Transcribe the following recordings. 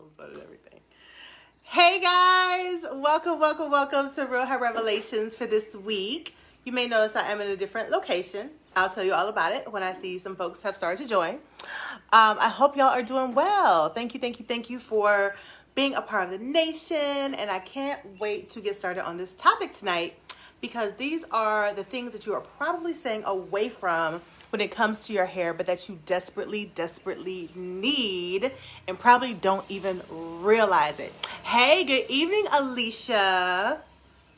microphones on and everything. Hey guys, welcome to Real Hair Revelations for this week. You may notice I am in a different location. I'll tell you all about it when I see some folks have started to join. I hope y'all are doing well. Thank you for being a part of the nation, and I can't wait to get started on this topic tonight because these are the things that you are probably staying away from when it comes to your hair, but that you desperately need and probably don't even realize it. Hey, good evening, Alicia.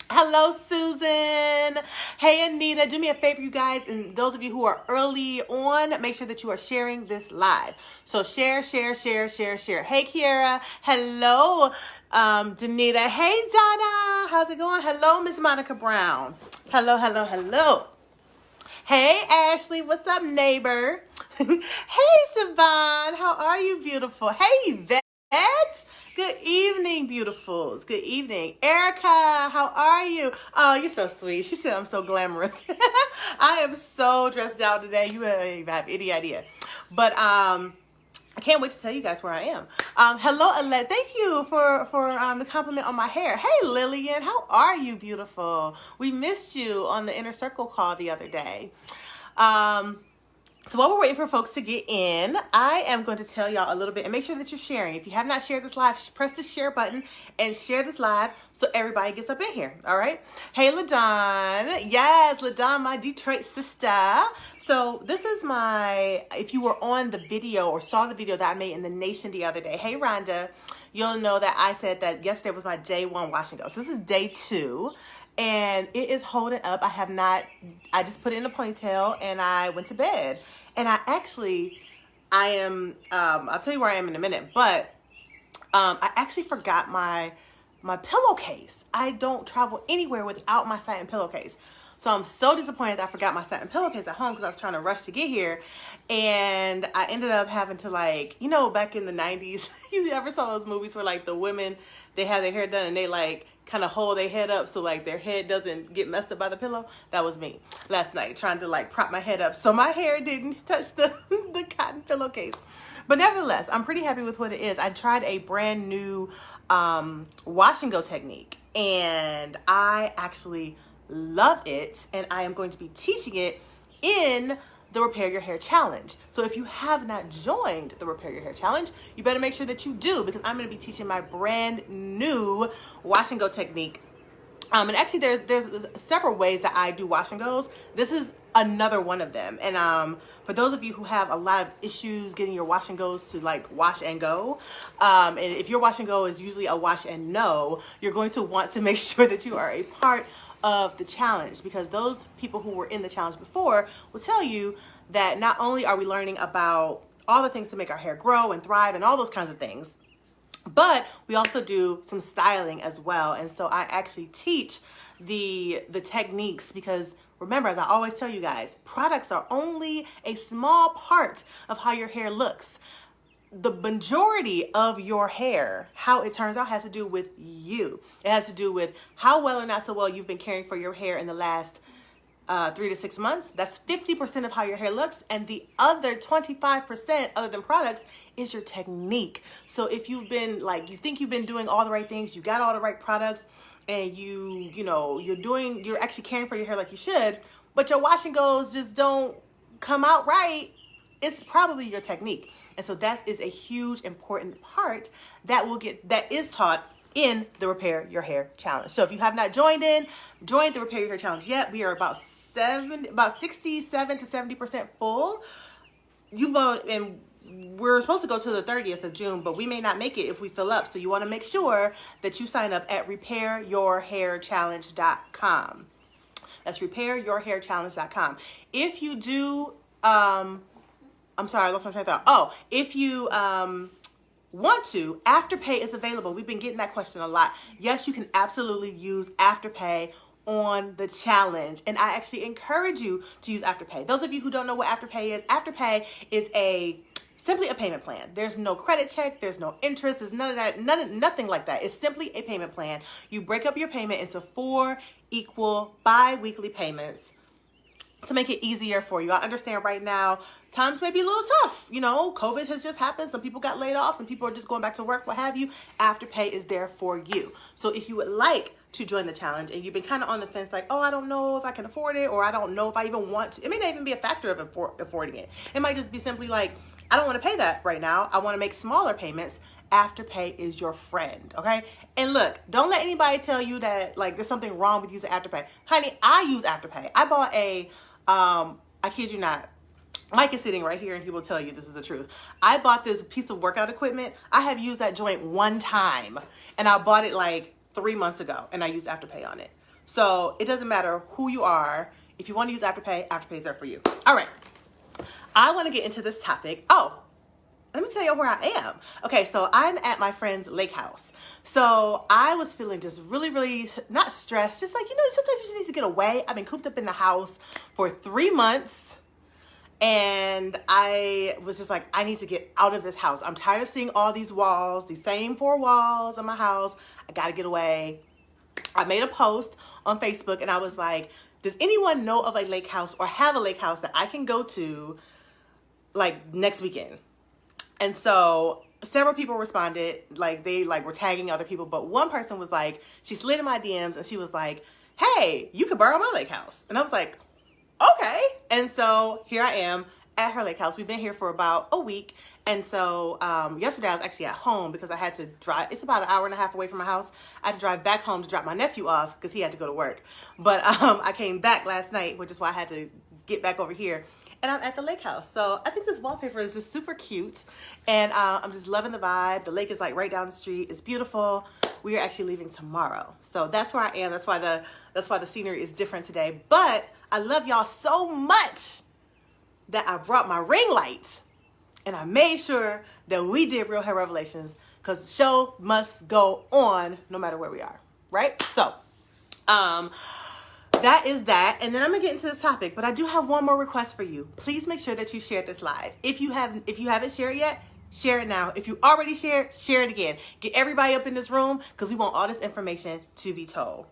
Hello, Susan. Hey, Anita. Do me a favor, you guys, and those of you who are early on, make sure that you are sharing this live. So share. Hey, Kiara. Hello, Danita. Hey, Donna. How's it going? Hello, Miss Monica Brown. Hello. Hey, Ashley. What's up, neighbor? Hey, Siobhan. How are you, beautiful? Hey, Yvette. Good evening, beautifuls. Good evening. Erica, how are you? Oh, you're so sweet. She said I'm so glamorous. I am so dressed down today. You don't even have any idea. But I can't wait to tell you guys where I am. Hello, Alette. Thank you for the compliment on my hair. Hey, Lillian. How are you, beautiful? We missed you on the Inner Circle call the other day. So while we're waiting for folks to get in, I am going to tell y'all a little bit and make sure that you're sharing. If you have not shared this live, press the share button and share this live so everybody gets up in here. All right. Hey, LaDon. Yes, LaDon, my Detroit sister. So this is if you were on the video or saw the video that I made in the Nation the other day. Hey, Rhonda, you'll know that I said that yesterday was my day 1 wash and go. So this is day 2. And it is holding up. I just put it in a ponytail and I went to bed. And I'll tell you where I am in a minute, but I actually forgot my pillowcase. I don't travel anywhere without my satin pillowcase. So I'm so disappointed that I forgot my satin pillowcase at home because I was trying to rush to get here. And I ended up having to back in the 90s, you ever saw those movies where the women, they have their hair done and they kind of hold their head up so their head doesn't get messed up by the pillow? That was me last night trying to prop my head up so my hair didn't touch the cotton pillowcase. But nevertheless, I'm pretty happy with what it is. I tried a brand new wash and go technique and I actually love it, and I am going to be teaching it in the Repair Your Hair Challenge. So if you have not joined the Repair Your Hair Challenge, you better make sure that you do, because I'm going to be teaching my brand new wash and go technique. And actually there's several ways that I do wash and goes. This is another one of them. And for those of you who have a lot of issues getting your wash and goes to wash and go, and if your wash and go is usually a wash and no, you're going to want to make sure that you are a part of the challenge, because those people who were in the challenge before will tell you that not only are we learning about all the things to make our hair grow and thrive and all those kinds of things, but we also do some styling as well. And so I actually teach the techniques, because remember, as I always tell you guys, products are only a small part of how your hair looks. The majority of your hair, how it turns out, has to do with you. It has to do with how well or not so well you've been caring for your hair in the last 3 to 6 months. That's 50% of how your hair looks. And the other 25%, other than products, is your technique. So if you've been you think you've been doing all the right things, you got all the right products, and you're actually caring for your hair like you should, but your wash and goes just don't come out right, it's probably your technique. And so that is a huge, important part that is taught in the Repair Your Hair Challenge. So if you have not joined the Repair Your Hair Challenge yet, we are about 67 to 70% full. And we're supposed to go to the 30th of June, but we may not make it if we fill up. So you want to make sure that you sign up at repairyourhairchallenge.com. That's repairyourhairchallenge.com. If you do, I'm sorry, I lost my train of thought. Oh, if you want to, Afterpay is available. We've been getting that question a lot. Yes, you can absolutely use Afterpay on the challenge, and I actually encourage you to use Afterpay. Those of you who don't know what Afterpay is simply a payment plan. There's no credit check, there's no interest, there's none of that, nothing like that. It's simply a payment plan. You break up your payment into 4 equal bi-weekly payments to make it easier for you. I understand right now times may be a little tough. You know, COVID has just happened. Some people got laid off. Some people are just going back to work, what have you. Afterpay is there for you. So if you would like to join the challenge and you've been kind of on the fence, like, oh, I don't know if I can afford it, or I don't know if I even want to. It may not even be a factor of affording it. It might just be simply like, I don't want to pay that right now. I want to make smaller payments. Afterpay is your friend, okay? And look, don't let anybody tell you that like there's something wrong with using Afterpay. Honey, I use Afterpay. I bought a, I kid you not, Mike is sitting right here and he will tell you this is the truth. I bought this piece of workout equipment. I have used that joint one time and I bought it like 3 months ago and I used Afterpay on it. So it doesn't matter who you are. If you want to use Afterpay, Afterpay is there for you. All right. I want to get into this topic. Oh, let me tell you where I am. Okay, so I'm at my friend's lake house. So I was feeling just really, really not stressed. Just like, you know, sometimes you just need to get away. I've been cooped up in the house for 3 months. And I was just like, I need to get out of this house. I'm tired of seeing all these walls, these same 4 walls in my house. I got to get away. I made a post on Facebook and I was like, does anyone know of a lake house or have a lake house that I can go to like next weekend? And so several people responded, like they like were tagging other people, but one person was like, she slid in my DMs and she was like, hey, you could borrow my lake house. And I was like, okay. And so here I am at her lake house. We've been here for about a week. And so yesterday I was actually at home because I had to drive. It's about an hour and a half away from my house. I had to drive back home to drop my nephew off because he had to go to work. But I came back last night, which is why I had to get back over here. And I'm at the lake house. So I think this wallpaper is just super cute. And I'm just loving the vibe. The lake is like right down the street. It's beautiful. We are actually leaving tomorrow. So that's where I am. That's why the scenery is different today. But I love y'all so much that I brought my ring light. And I made sure that we did Real Hair Revelations because the show must go on no matter where we are. Right? So, that is that. And then I'm gonna get into this topic, but I do have one more request for you. Please make sure that you share this live. If you haven't shared yet, share it now. If you already shared, share it again. Get everybody up in this room because we want all this information to be told.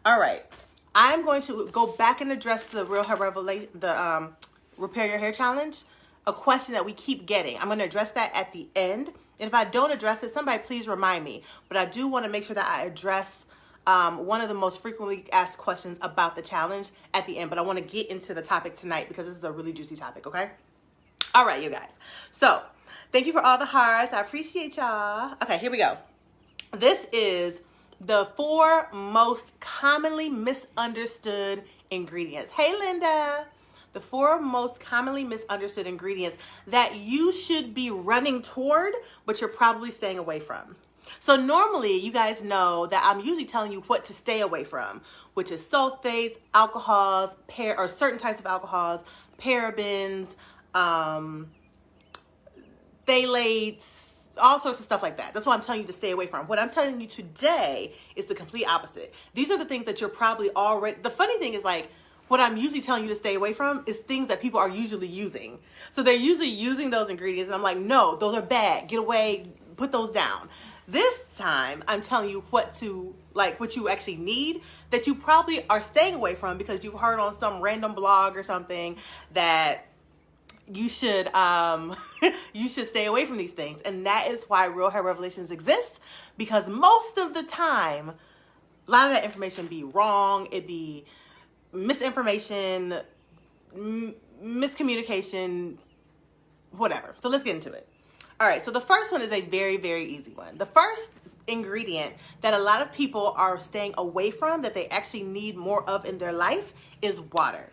All right. I'm going to go back and address the Real Hair Revelation, the Repair Your Hair Challenge, a question that we keep getting. I'm going to address that at the end. And if I don't address it, somebody please remind me. But I do want to make sure that I address one of the most frequently asked questions about the challenge at the end, but I want to get into the topic tonight because this is a really juicy topic, okay? All right, you guys. So thank you for all the hearts. I appreciate y'all. Okay, here we go. This is the 4 most commonly misunderstood ingredients. Hey, Linda. The 4 most commonly misunderstood ingredients that you should be running toward, but you're probably staying away from. So normally you guys know that I'm usually telling you what to stay away from, which is sulfates, alcohols, or certain types of alcohols, parabens, phthalates, all sorts of stuff like that. That's what I'm telling you to stay away from. What I'm telling you today is the complete opposite. These are the things that you're probably already, the funny thing is like, what I'm usually telling you to stay away from is things that people are usually using. So they're usually using those ingredients and I'm like, no, those are bad. Get away, put those down. This time, I'm telling you what you actually need that you probably are staying away from because you've heard on some random blog or something that you should you should stay away from these things. And that is why Real Hair Revelations exists, because most of the time, a lot of that information be wrong. It be misinformation, miscommunication, whatever. So let's get into it. All right, so the first one is a very, very easy one. The first ingredient that a lot of people are staying away from that they actually need more of in their life is water.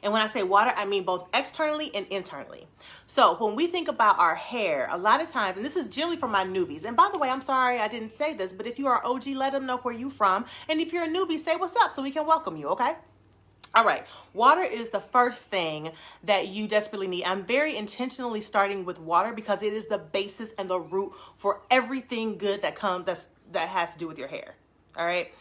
And when I say water, I mean both externally and internally. So when we think about our hair, a lot of times, and this is generally for my newbies, and by the way, I'm sorry I didn't say this, but if you are OG, let them know where you from. And if you're a newbie, say what's up so we can welcome you, okay? All right, water is the first thing that you desperately need. I'm very intentionally starting with water because it is the basis and the root for everything good that has to do with your hair. All right.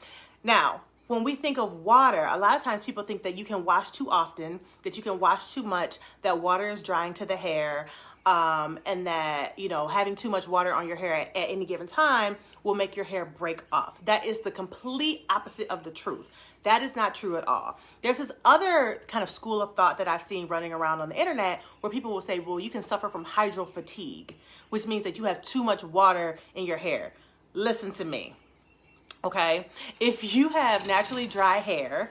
Now, when we think of water, a lot of times people think that you can wash too often, that you can wash too much, that water is drying to the hair. and that, you know, having too much water on your hair at any given time will make your hair break off. That is the complete opposite of the truth. That is not true at all. There's this other kind of school of thought that I've seen running around on the internet where people will say, well, you can suffer from hydro fatigue, which means that you have too much water in your hair. Listen to me, okay? If you have naturally dry hair,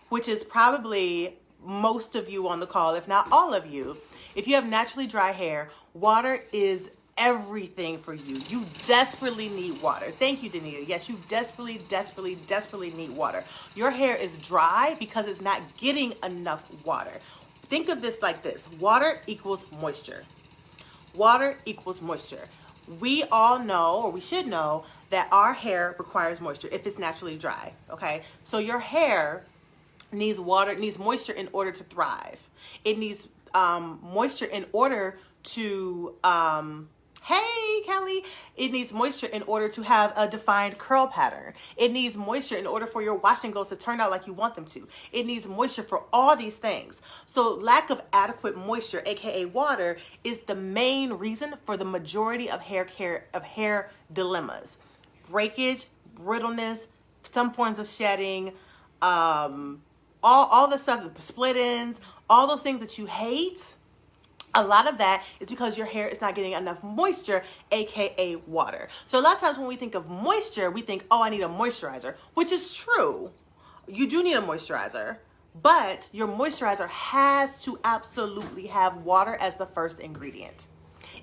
which is probably most of you on the call, if not all of you, if you have naturally dry hair, water is everything for you. You desperately need water. Thank you, Danita. Yes, you desperately, desperately, desperately need water. Your hair is dry because it's not getting enough water. Think of this like this. Water equals moisture. Water equals moisture. We all know, or we should know, that our hair requires moisture if it's naturally dry, okay? So your hair needs water, needs moisture in order to thrive. It needs moisture in order to, hey, Kelly, it needs moisture in order to have a defined curl pattern. It needs moisture in order for your wash and goes to turn out like you want them to. It needs moisture for all these things. So lack of adequate moisture, aka water, is the main reason for the majority of hair dilemmas. Breakage, brittleness, some forms of shedding, all the stuff, the split ends, all those things that you hate. A lot of that is because your hair is not getting enough moisture, aka water. So a lot of times when we think of moisture, we think, oh, I need a moisturizer, which is true. You do need a moisturizer, but your moisturizer has to absolutely have water as the first ingredient.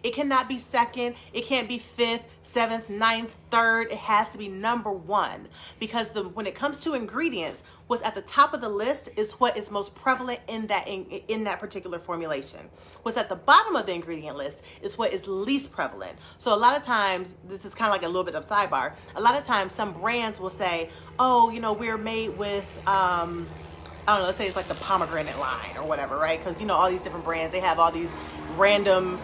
It cannot be second, it can't be fifth, seventh, ninth, third. It has to be number one, because when it comes to ingredients, what's at the top of the list is what is most prevalent in that particular formulation. What's at the bottom of the ingredient list is what is least prevalent. So a lot of times, this is kind of like a little bit of sidebar, a lot of times some brands will say, oh, you know, we're made with, I don't know, let's say it's like the pomegranate line or whatever, right? Because, you know, all these different brands, they have all these random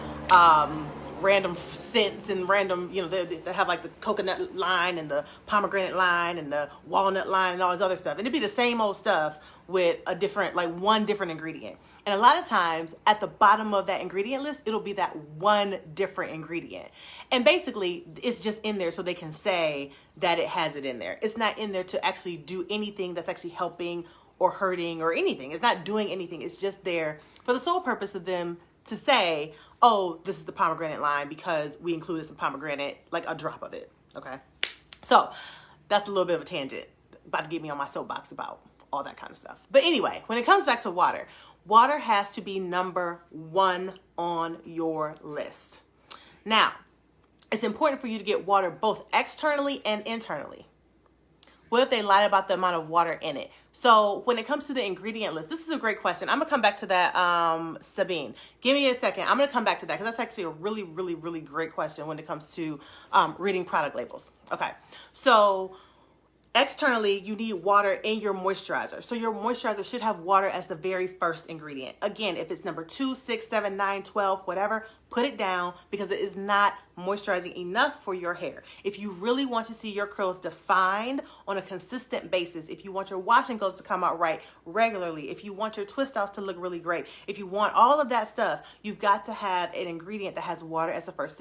scents and random, you know, they have like the coconut line and the pomegranate line and the walnut line and all this other stuff. And it'd be the same old stuff with a different, like one different ingredient. And a lot of times at the bottom of that ingredient list, it'll be that one different ingredient. And basically it's just in there so they can say that it has it in there. It's not in there to actually do anything that's actually helping or hurting or anything. It's not doing anything. It's just there for the sole purpose of them to say, oh, this is the pomegranate line because we included some pomegranate, like a drop of it, okay? So that's a little bit of a tangent, about to get me on my soapbox about all that kind of stuff. But anyway, when it comes back to water, water has to be number one on your list. Now, it's important for you to get water both externally and internally. What if they lied about the amount of water in it? So when it comes to the ingredient list, this is a great question. I'm gonna come back to that, Sabine. Give me a second. I'm gonna come back to that because that's actually a really, really, really great question when it comes to reading product labels. Okay, so externally, you need water in your moisturizer. So your moisturizer should have water as the very first ingredient. Again, if it's number 2, 6, 7, 9, 12, whatever, put it down because it is not moisturizing enough for your hair. If you really want to see your curls defined on a consistent basis, if you want your wash and goes to come out right regularly, if you want your twist outs to look really great, if you want all of that stuff, you've got to have an ingredient that has water as the first.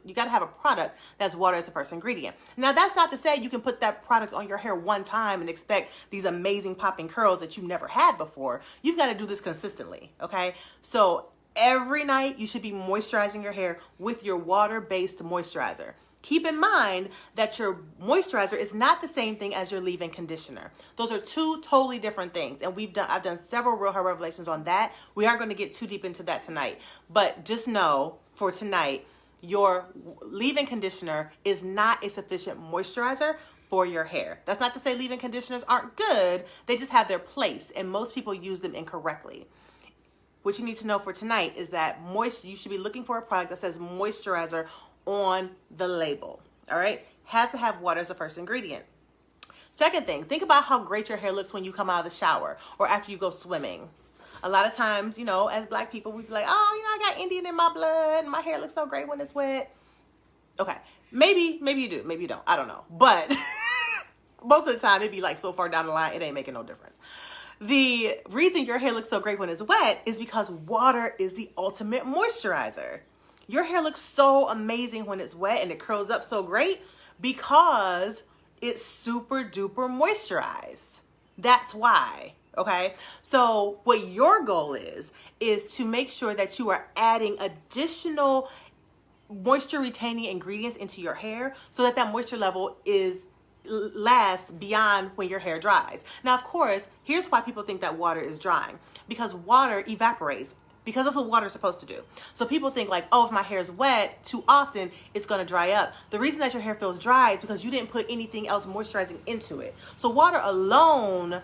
You got to have a product that's water as the first ingredient. Now, that's not to say you can put that product on your hair one time and expect these amazing popping curls that you've never had before. You've got to do this consistently, okay? So every night you should be moisturizing your hair with your water-based moisturizer. Keep in mind that your moisturizer is not the same thing as your leave-in conditioner. Those are two totally different things. And I've done several Real Hair Revelations on that. We aren't going to get too deep into that tonight. But just know for tonight, your leave-in conditioner is not a sufficient moisturizer for your hair. That's not to say leave-in conditioners aren't good. They just have their place and most people use them incorrectly. What you need to know for tonight is that you should be looking for a product that says moisturizer on the label, all right? Has to have water as the first ingredient. Second thing, think about how great your hair looks when you come out of the shower or after you go swimming. A lot of times, you know, as Black people, we be like, oh, you know, I got Indian in my blood and my hair looks so great when it's wet. Okay, maybe you do, maybe you don't, I don't know. But most of the time, it'd be like so far down the line, it ain't making no difference. The reason your hair looks so great when it's wet is because water is the ultimate moisturizer. Your hair looks so amazing when it's wet and it curls up so great because it's super duper moisturized. That's why, okay? So what your goal is to make sure that you are adding additional moisture retaining ingredients into your hair so that that moisture level lasts beyond when your hair dries. Now, of course, here's why people think that water is drying, because water evaporates, because that's what water is supposed to do. So people think like, oh, if my hair is wet too often, it's going to dry up. The reason that your hair feels dry is because you didn't put anything else moisturizing into it. So water alone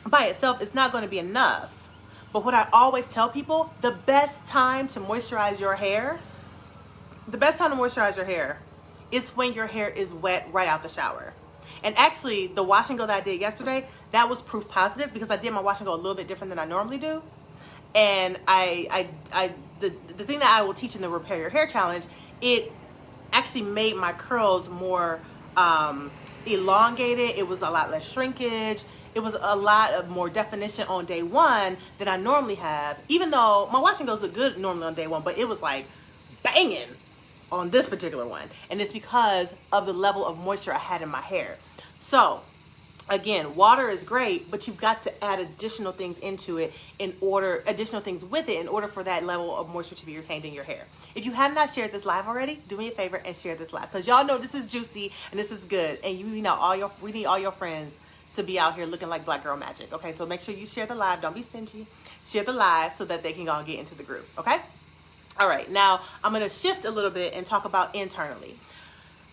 by itself is not going to be enough. But what I always tell people, the best time to moisturize your hair is when your hair is wet right out the shower. And actually, the wash and go that I did yesterday, that was proof positive because I did my wash and go a little bit different than I normally do. And the thing that I will teach in the Repair Your Hair Challenge, it actually made my curls more elongated. It was a lot less shrinkage. It was a lot of more definition on day one than I normally have, even though my wash and goes look good normally on day one, but it was like banging on this particular one. And it's because of the level of moisture I had in my hair. So again, water is great, but you've got to add additional things into it additional things with it in order for that level of moisture to be retained in your hair. If you have not shared this live already, do me a favor and share this live, because y'all know this is juicy and this is good. And we need all your friends to be out here looking like Black Girl Magic. Okay, so make sure you share the live. Don't be stingy. Share the live so that they can all get into the group. Okay? All right, now I'm going to shift a little bit and talk about internally.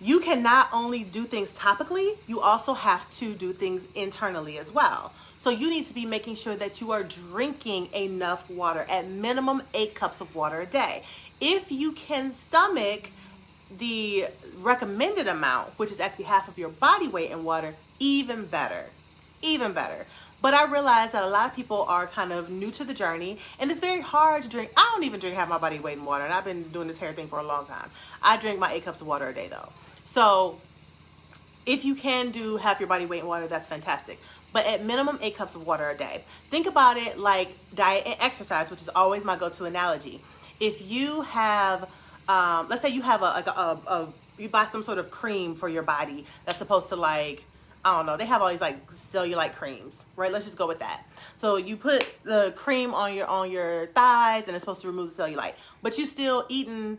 You can not only do things topically, you also have to do things internally as well. So you need to be making sure that you are drinking enough water, at minimum 8 cups of water a day. If you can stomach the recommended amount, which is actually half of your body weight in water, even better, even better. But I realize that a lot of people are kind of new to the journey, and it's very hard to drink. I don't even drink half my body weight in water, and I've been doing this hair thing for a long time. I drink my 8 cups of water a day though. So if you can do half your body weight in water, that's fantastic. But at minimum 8 cups of water a day. Think about it like diet and exercise, which is always my go-to analogy. If you have, let's say you have you buy some sort of cream for your body that's supposed to, like, I don't know, they have all these like cellulite creams, right? Let's just go with that. So you put the cream on your thighs and it's supposed to remove the cellulite, but you still eating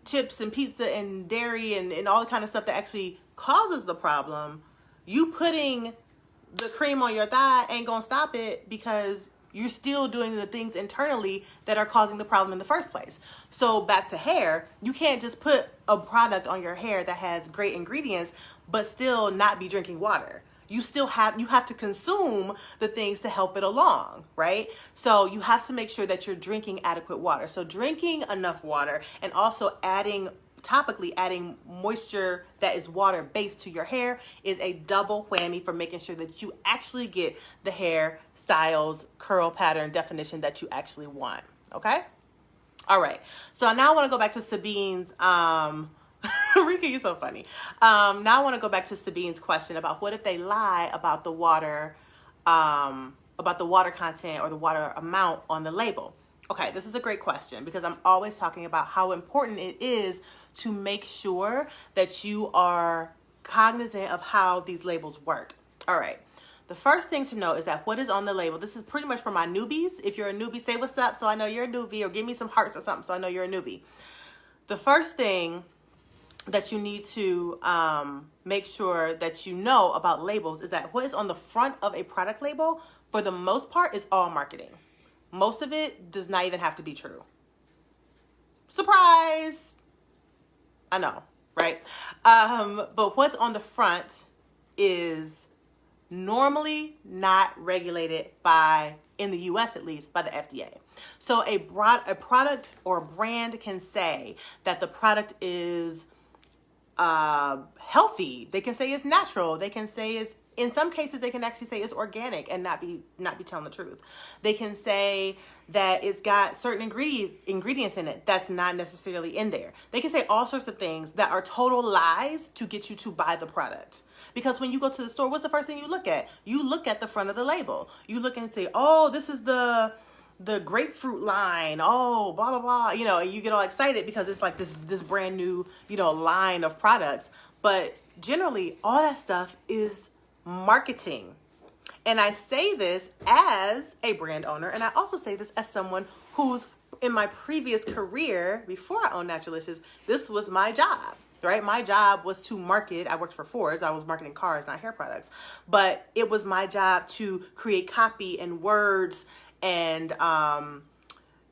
chips and pizza and dairy and all the kind of stuff that actually causes the problem. You putting the cream on your thigh ain't gonna stop it because you're still doing the things internally that are causing the problem in the first place. So back to hair, you can't just put a product on your hair that has great ingredients but still not be drinking water. You have to consume the things to help it along, right? So you have to make sure that you're drinking adequate water. So drinking enough water and also topically adding moisture that is water based to your hair is a double whammy for making sure that you actually get the hair styles, curl pattern definition that you actually want. Okay? All right. So now I want to go back to Sabine's Rika, you're so funny. Now I want to go back to Sabine's question about what if they lie about the water content or the water amount on the label. Okay, this is a great question because I'm always talking about how important it is to make sure that you are cognizant of how these labels work. All right. The first thing to know is that what is on the label, this is pretty much for my newbies. If you're a newbie, say what's up so I know you're a newbie, or give me some hearts or something so I know you're a newbie. The first thing that you need to make sure that you know about labels is that what is on the front of a product label, for the most part, is all marketing. Most of it does not even have to be true. Surprise! I know, right? But what's on the front is normally not regulated in the US at least, by the FDA. So a product or a brand can say that the product is healthy. They can say it's natural. They can say in some cases, they can actually say it's organic and not be telling the truth. They can say that it's got certain ingredients in it that's not necessarily in there. They can say all sorts of things that are total lies to get you to buy the product. Because when you go to the store, what's the first thing you look at? You look at the front of the label. You look and say, oh, this is the grapefruit line, oh, blah, blah, blah, you know, and you get all excited because it's like this brand new, you know, line of products. But generally, all that stuff is marketing. And I say this as a brand owner, and I also say this as someone who's in my previous career, before I owned Naturalicious, this was my job, right? My job was to market. I worked for Ford. I was marketing cars, not hair products. But it was my job to create copy and words and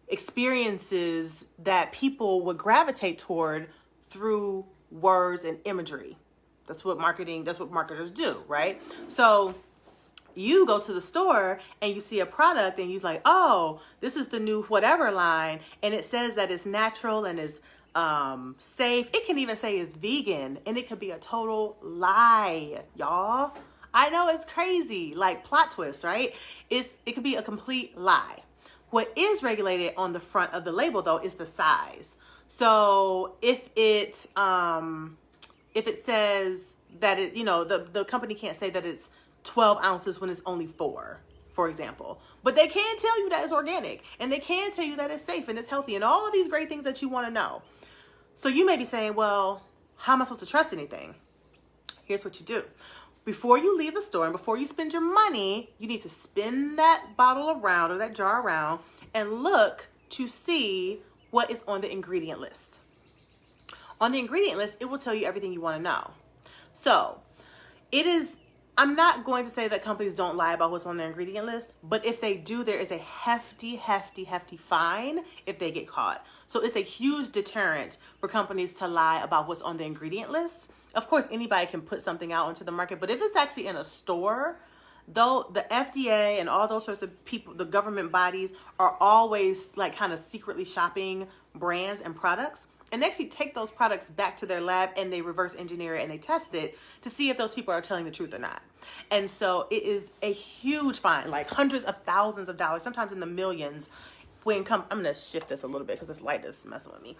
experiences that people would gravitate toward through words and imagery. That's what marketers do, right? So you go to the store and you see a product and you're like, oh, this is the new whatever line. And it says that it's natural and is safe. It can even say it's vegan, and it could be a total lie, y'all. I know it's crazy, like plot twist, right? It could be a complete lie. What is regulated on the front of the label though is the size. So if it says that it, you know, the company can't say that it's 12 ounces when it's only 4, for example. But they can tell you that it's organic, and they can tell you that it's safe and it's healthy and all of these great things that you want to know. So you may be saying, well, how am I supposed to trust anything? Here's what you do. Before you leave the store and before you spend your money, you need to spin that bottle around or that jar around and look to see what is on the ingredient list. On the ingredient list, it will tell you everything you want to know. So I'm not going to say that companies don't lie about what's on their ingredient list, but if they do, there is a hefty fine if they get caught. So it's a huge deterrent for companies to lie about what's on the ingredient list. Of course, anybody can put something out into the market, but if it's actually in a store, though, the FDA and all those sorts of people, the government bodies, are always like kind of secretly shopping brands and products. And they actually take those products back to their lab and they reverse engineer it and they test it to see if those people are telling the truth or not. And so it is a huge fine, like hundreds of thousands of dollars, sometimes in the millions. I'm going to shift this a little bit because this light is messing with me.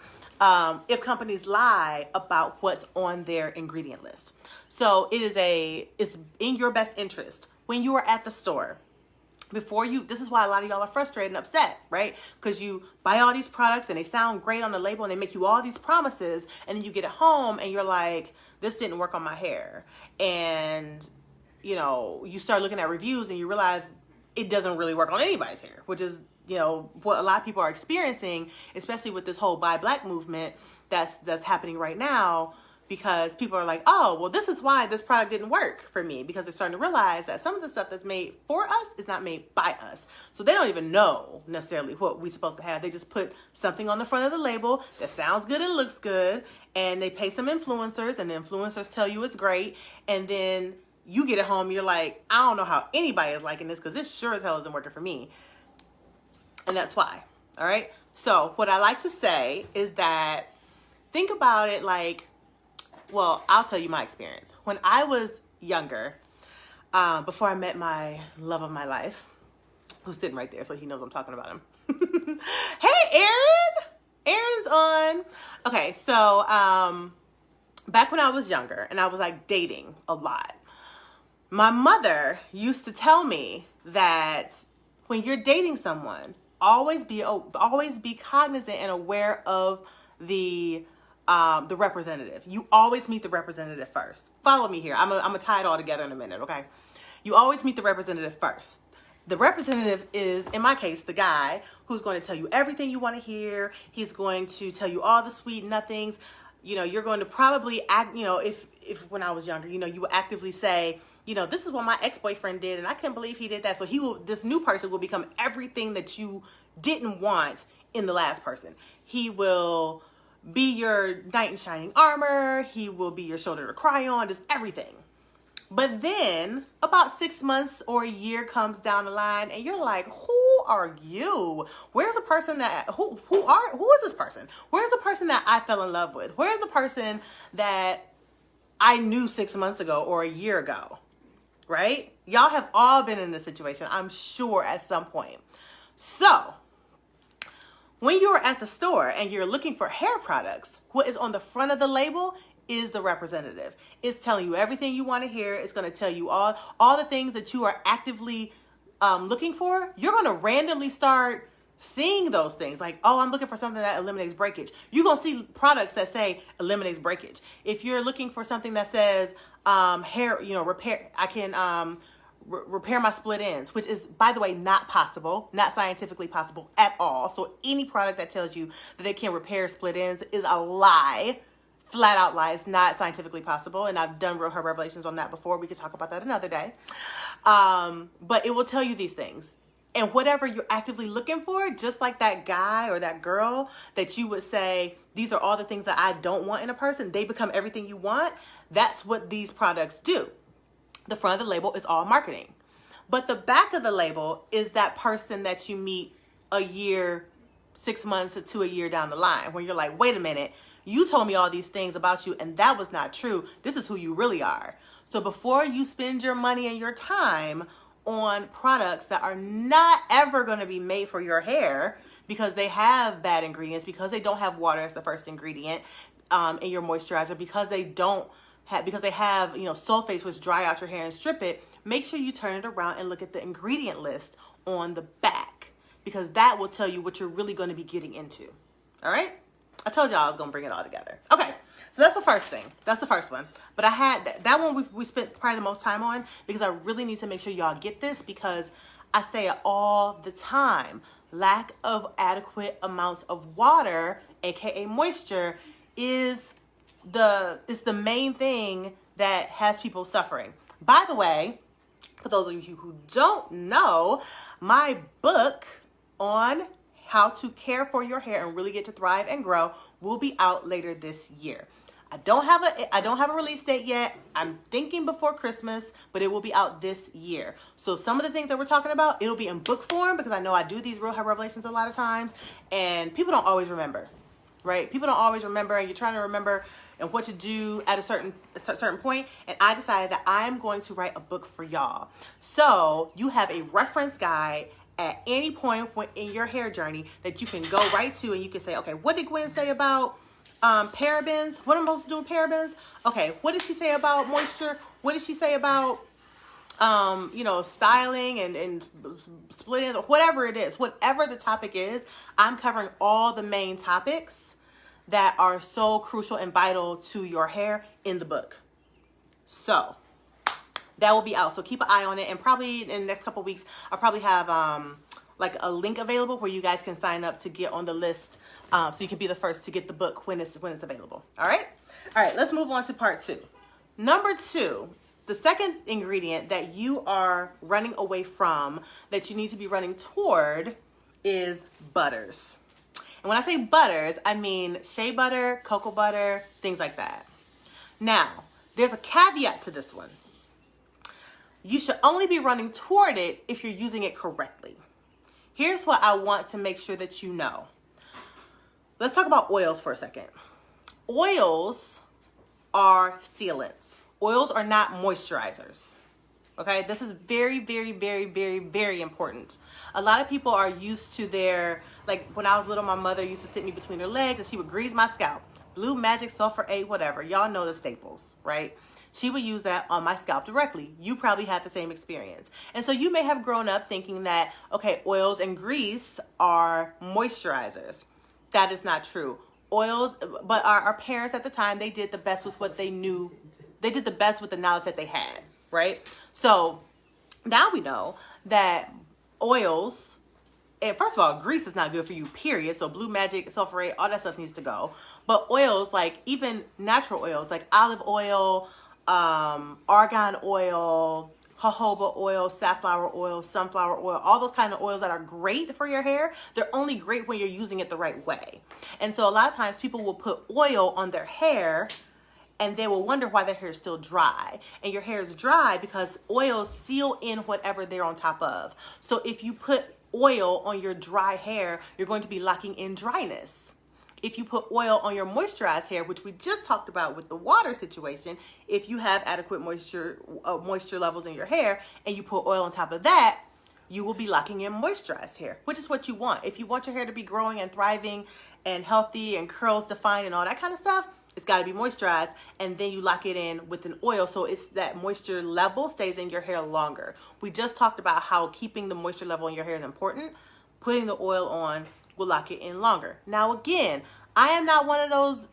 If companies lie about what's on their ingredient list. So it's in your best interest when you are at the store. This is why a lot of y'all are frustrated and upset, right? Because you buy all these products and they sound great on the label and they make you all these promises, and then you get it home and you're like, this didn't work on my hair. And, you know, you start looking at reviews and you realize it doesn't really work on anybody's hair, which is, you know, what a lot of people are experiencing, especially with this whole Buy Black movement that's happening right now. Because people are like, oh, well, this is why this product didn't work for me. Because they're starting to realize that some of the stuff that's made for us is not made by us. So they don't even know necessarily what we're supposed to have. They just put something on the front of the label that sounds good and looks good. And they pay some influencers, and the influencers tell you it's great. And then you get it home, you're like, I don't know how anybody is liking this because this sure as hell isn't working for me. And that's why. All right. So what I like to say is that think about it like, well, I'll tell you my experience. When I was younger, before I met my love of my life, who's sitting right there, so he knows I'm talking about him. Hey, Aaron! Aaron's on. Okay, so back when I was younger and I was like dating a lot, my mother used to tell me that when you're dating someone, always be cognizant and aware of the representative. You always meet the representative first. Follow me here. I'm gonna tie it all together in a minute, okay? You always meet the representative first. The representative is, in my case, the guy who's going to tell you everything you want to hear. He's going to tell you all the sweet nothings. You know, you're going to probably act, you know, if when I was younger, you know, you would actively say, you know, this is what my ex-boyfriend did and I couldn't believe he did that. So this new person will become everything that you didn't want in the last person. He will be your knight in shining armor. He will be your shoulder to cry on, just everything. But then about 6 months or a year comes down the line and you're like, who are you? Where's the person who is this person? Where's the person that I fell in love with? Where's the person that I knew 6 months ago or a year ago? right? Y'all have all been in this situation, I'm sure, at some point. So when you're at the store and you're looking for hair products, what is on the front of the label is the representative. It's telling you everything you want to hear. It's going to tell you all the things that you are actively looking for. You're going to randomly start seeing those things. Like, oh, I'm looking for something that eliminates breakage. You're going to see products that say eliminates breakage. If you're looking for something that says hair, repair, I can repair my split ends, which is, by the way, not possible, not scientifically possible at all. So any product that tells you that it can repair split ends is a lie. Flat out lie. It's not scientifically possible. And I've done Real Hair Revelations on that before. We could talk about that another day. But it will tell you these things. And whatever you're actively looking for, just like that guy or that girl that you would say, these are all the things that I don't want in a person, they become everything you want. That's what these products do. The front of the label is all marketing. But the back of the label is that person that you meet a year, 6 months to a year down the line, where you're like, wait a minute, you told me all these things about you and that was not true. This is who you really are. So before you spend your money and your time on products that are not ever going to be made for your hair because they have bad ingredients, because they don't have water as the first ingredient in your moisturizer, because they have sulfates which dry out your hair and strip it, make sure you turn it around and look at the ingredient list on the back, because that will tell you what you're really going to be getting into. All right? I told y'all I was going to bring it all together. Okay. So that's the first thing. That's the first one. But I had that one we spent probably the most time on, because I really need to make sure y'all get this, because I say it all the time. Lack of adequate amounts of water, aka moisture, is the main thing that has people suffering. By the way, for those of you who don't know, my book on how to care for your hair and really get to thrive and grow will be out later this year. I don't have a release date yet. I'm thinking before Christmas, but it will be out this year. So some of the things that we're talking about, it'll be in book form, because I know I do these Real Hair Revelations a lot of times and people don't always remember, right? People don't always remember, and you're trying to remember and what to do at a certain point. And I decided that I'm going to write a book for y'all. So you have a reference guide at any point in your hair journey that you can go right to, and you can say, okay, what did Gwen say about parabens? What am I supposed to do with parabens? Okay, what did she say about moisture? What did she say about styling and split, or whatever it is, whatever the topic is, I'm covering all the main topics that are so crucial and vital to your hair in the book. So that will be out. So keep an eye on it. And probably in the next couple of weeks, I'll probably have like a link available where you guys can sign up to get on the list, so you can be the first to get the book when it's available. All right. Let's move on to part 2. Number 2, the second ingredient that you are running away from, that you need to be running toward, is butters. And when I say butters, I mean shea butter, cocoa butter, things like that. Now, there's a caveat to this one. You should only be running toward it if you're using it correctly. Here's what I want to make sure that you know. Let's talk about oils for a second. Oils are sealants. Oils are not moisturizers. Okay, this is very, very, very, very, very important. A lot of people are used to their, like when I was little, my mother used to sit me between her legs and she would grease my scalp. Blue Magic, Sulfur 8, whatever. Y'all know the staples, right? She would use that on my scalp directly. You probably had the same experience. And so you may have grown up thinking that, okay, oils and grease are moisturizers. That is not true. Oils, but our parents at the time, they did the best with what they knew. They did the best with the knowledge that they had, right? So now we know that oils, and first of all, grease is not good for you, period. So Blue Magic, sulfurate, all that stuff needs to go. But oils, like even natural oils, like olive oil, argan oil, jojoba oil, safflower oil, sunflower oil, all those kind of oils that are great for your hair, they're only great when you're using it the right way. And so a lot of times people will put oil on their hair and they will wonder why their hair is still dry. And your hair is dry because oils seal in whatever they're on top of. So if you put oil on your dry hair, you're going to be locking in dryness. if you put oil on your moisturized hair, which we just talked about with the water situation, if you have adequate moisture levels in your hair and you put oil on top of that, you will be locking in moisturized hair, which is what you want. If you want your hair to be growing and thriving and healthy and curls defined and all that kind of stuff, it's got to be moisturized, and then you lock it in with an oil so it's that moisture level stays in your hair longer. We just talked about how keeping the moisture level in your hair is important. Putting the oil on will lock it in longer. Now again, I am not one of those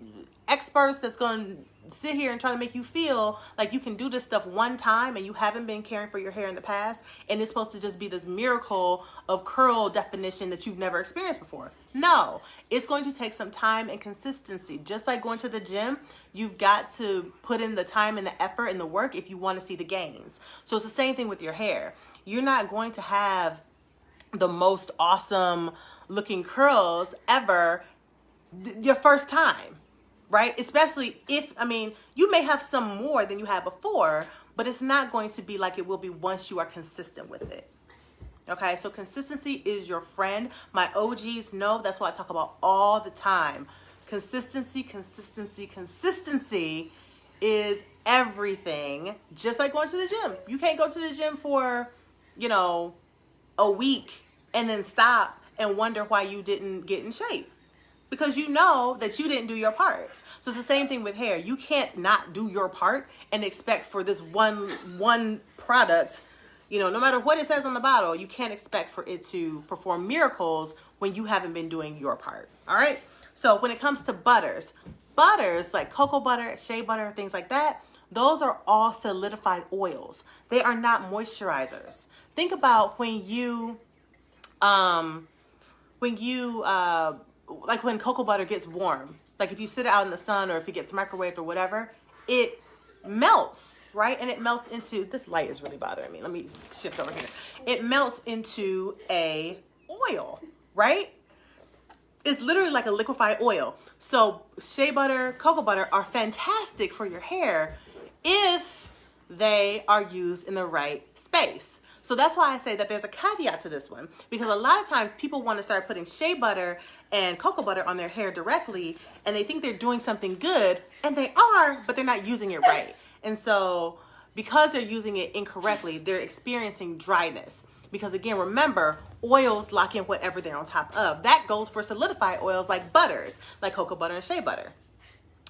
experts that's going to sit here and try to make you feel like you can do this stuff one time and you haven't been caring for your hair in the past and it's supposed to just be this miracle of curl definition that you've never experienced before. No, it's going to take some time and consistency. Just like going to the gym, you've got to put in the time and the effort and the work if you want to see the gains. So it's the same thing with your hair. You're not going to have the most awesome looking curls ever your first time. Right? Especially if, you may have some more than you had before, but it's not going to be like it will be once you are consistent with it. Okay? So consistency is your friend. My OGs know that's what I talk about all the time. Consistency, consistency, consistency is everything. Just like going to the gym. You can't go to the gym for, a week and then stop and wonder why you didn't get in shape. Because you know that you didn't do your part. So it's the same thing with hair. You can't not do your part and expect for this one product, no matter what it says on the bottle, you can't expect for it to perform miracles when you haven't been doing your part. All right? So when it comes to butters like cocoa butter, shea butter, things like that, those are all solidified oils. They are not moisturizers. Think about when cocoa butter gets warm, like if you sit it out in the sun or if it gets microwaved or whatever, it melts, right? And it melts into, this light is really bothering me. Let me shift over here. It melts into a oil, right? It's literally like a liquefied oil. So shea butter, cocoa butter are fantastic for your hair if they are used in the right space. So that's why I say that there's a caveat to this one, because a lot of times people want to start putting shea butter and cocoa butter on their hair directly and they think they're doing something good, and they are, but they're not using it right. And so because they're using it incorrectly, they're experiencing dryness. Because again, remember, oils lock in whatever they're on top of. That goes for solidified oils like butters, like cocoa butter and shea butter,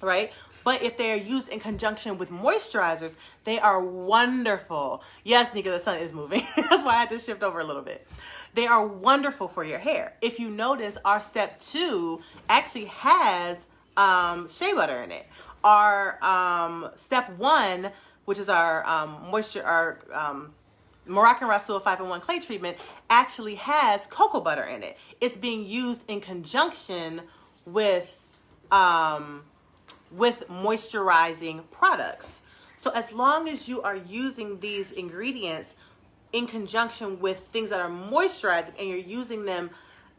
right? But if they're used in conjunction with moisturizers, they are wonderful. Yes, Nika, the sun is moving. That's why I had to shift over a little bit. They are wonderful for your hair. If you notice, our step 2 actually has shea butter in it. Our step 1, which is our Moroccan Rasul 5-in-1 clay treatment, actually has cocoa butter in it. It's being used in conjunction with moisturizing products. So as long as you are using these ingredients in conjunction with things that are moisturizing and you're using them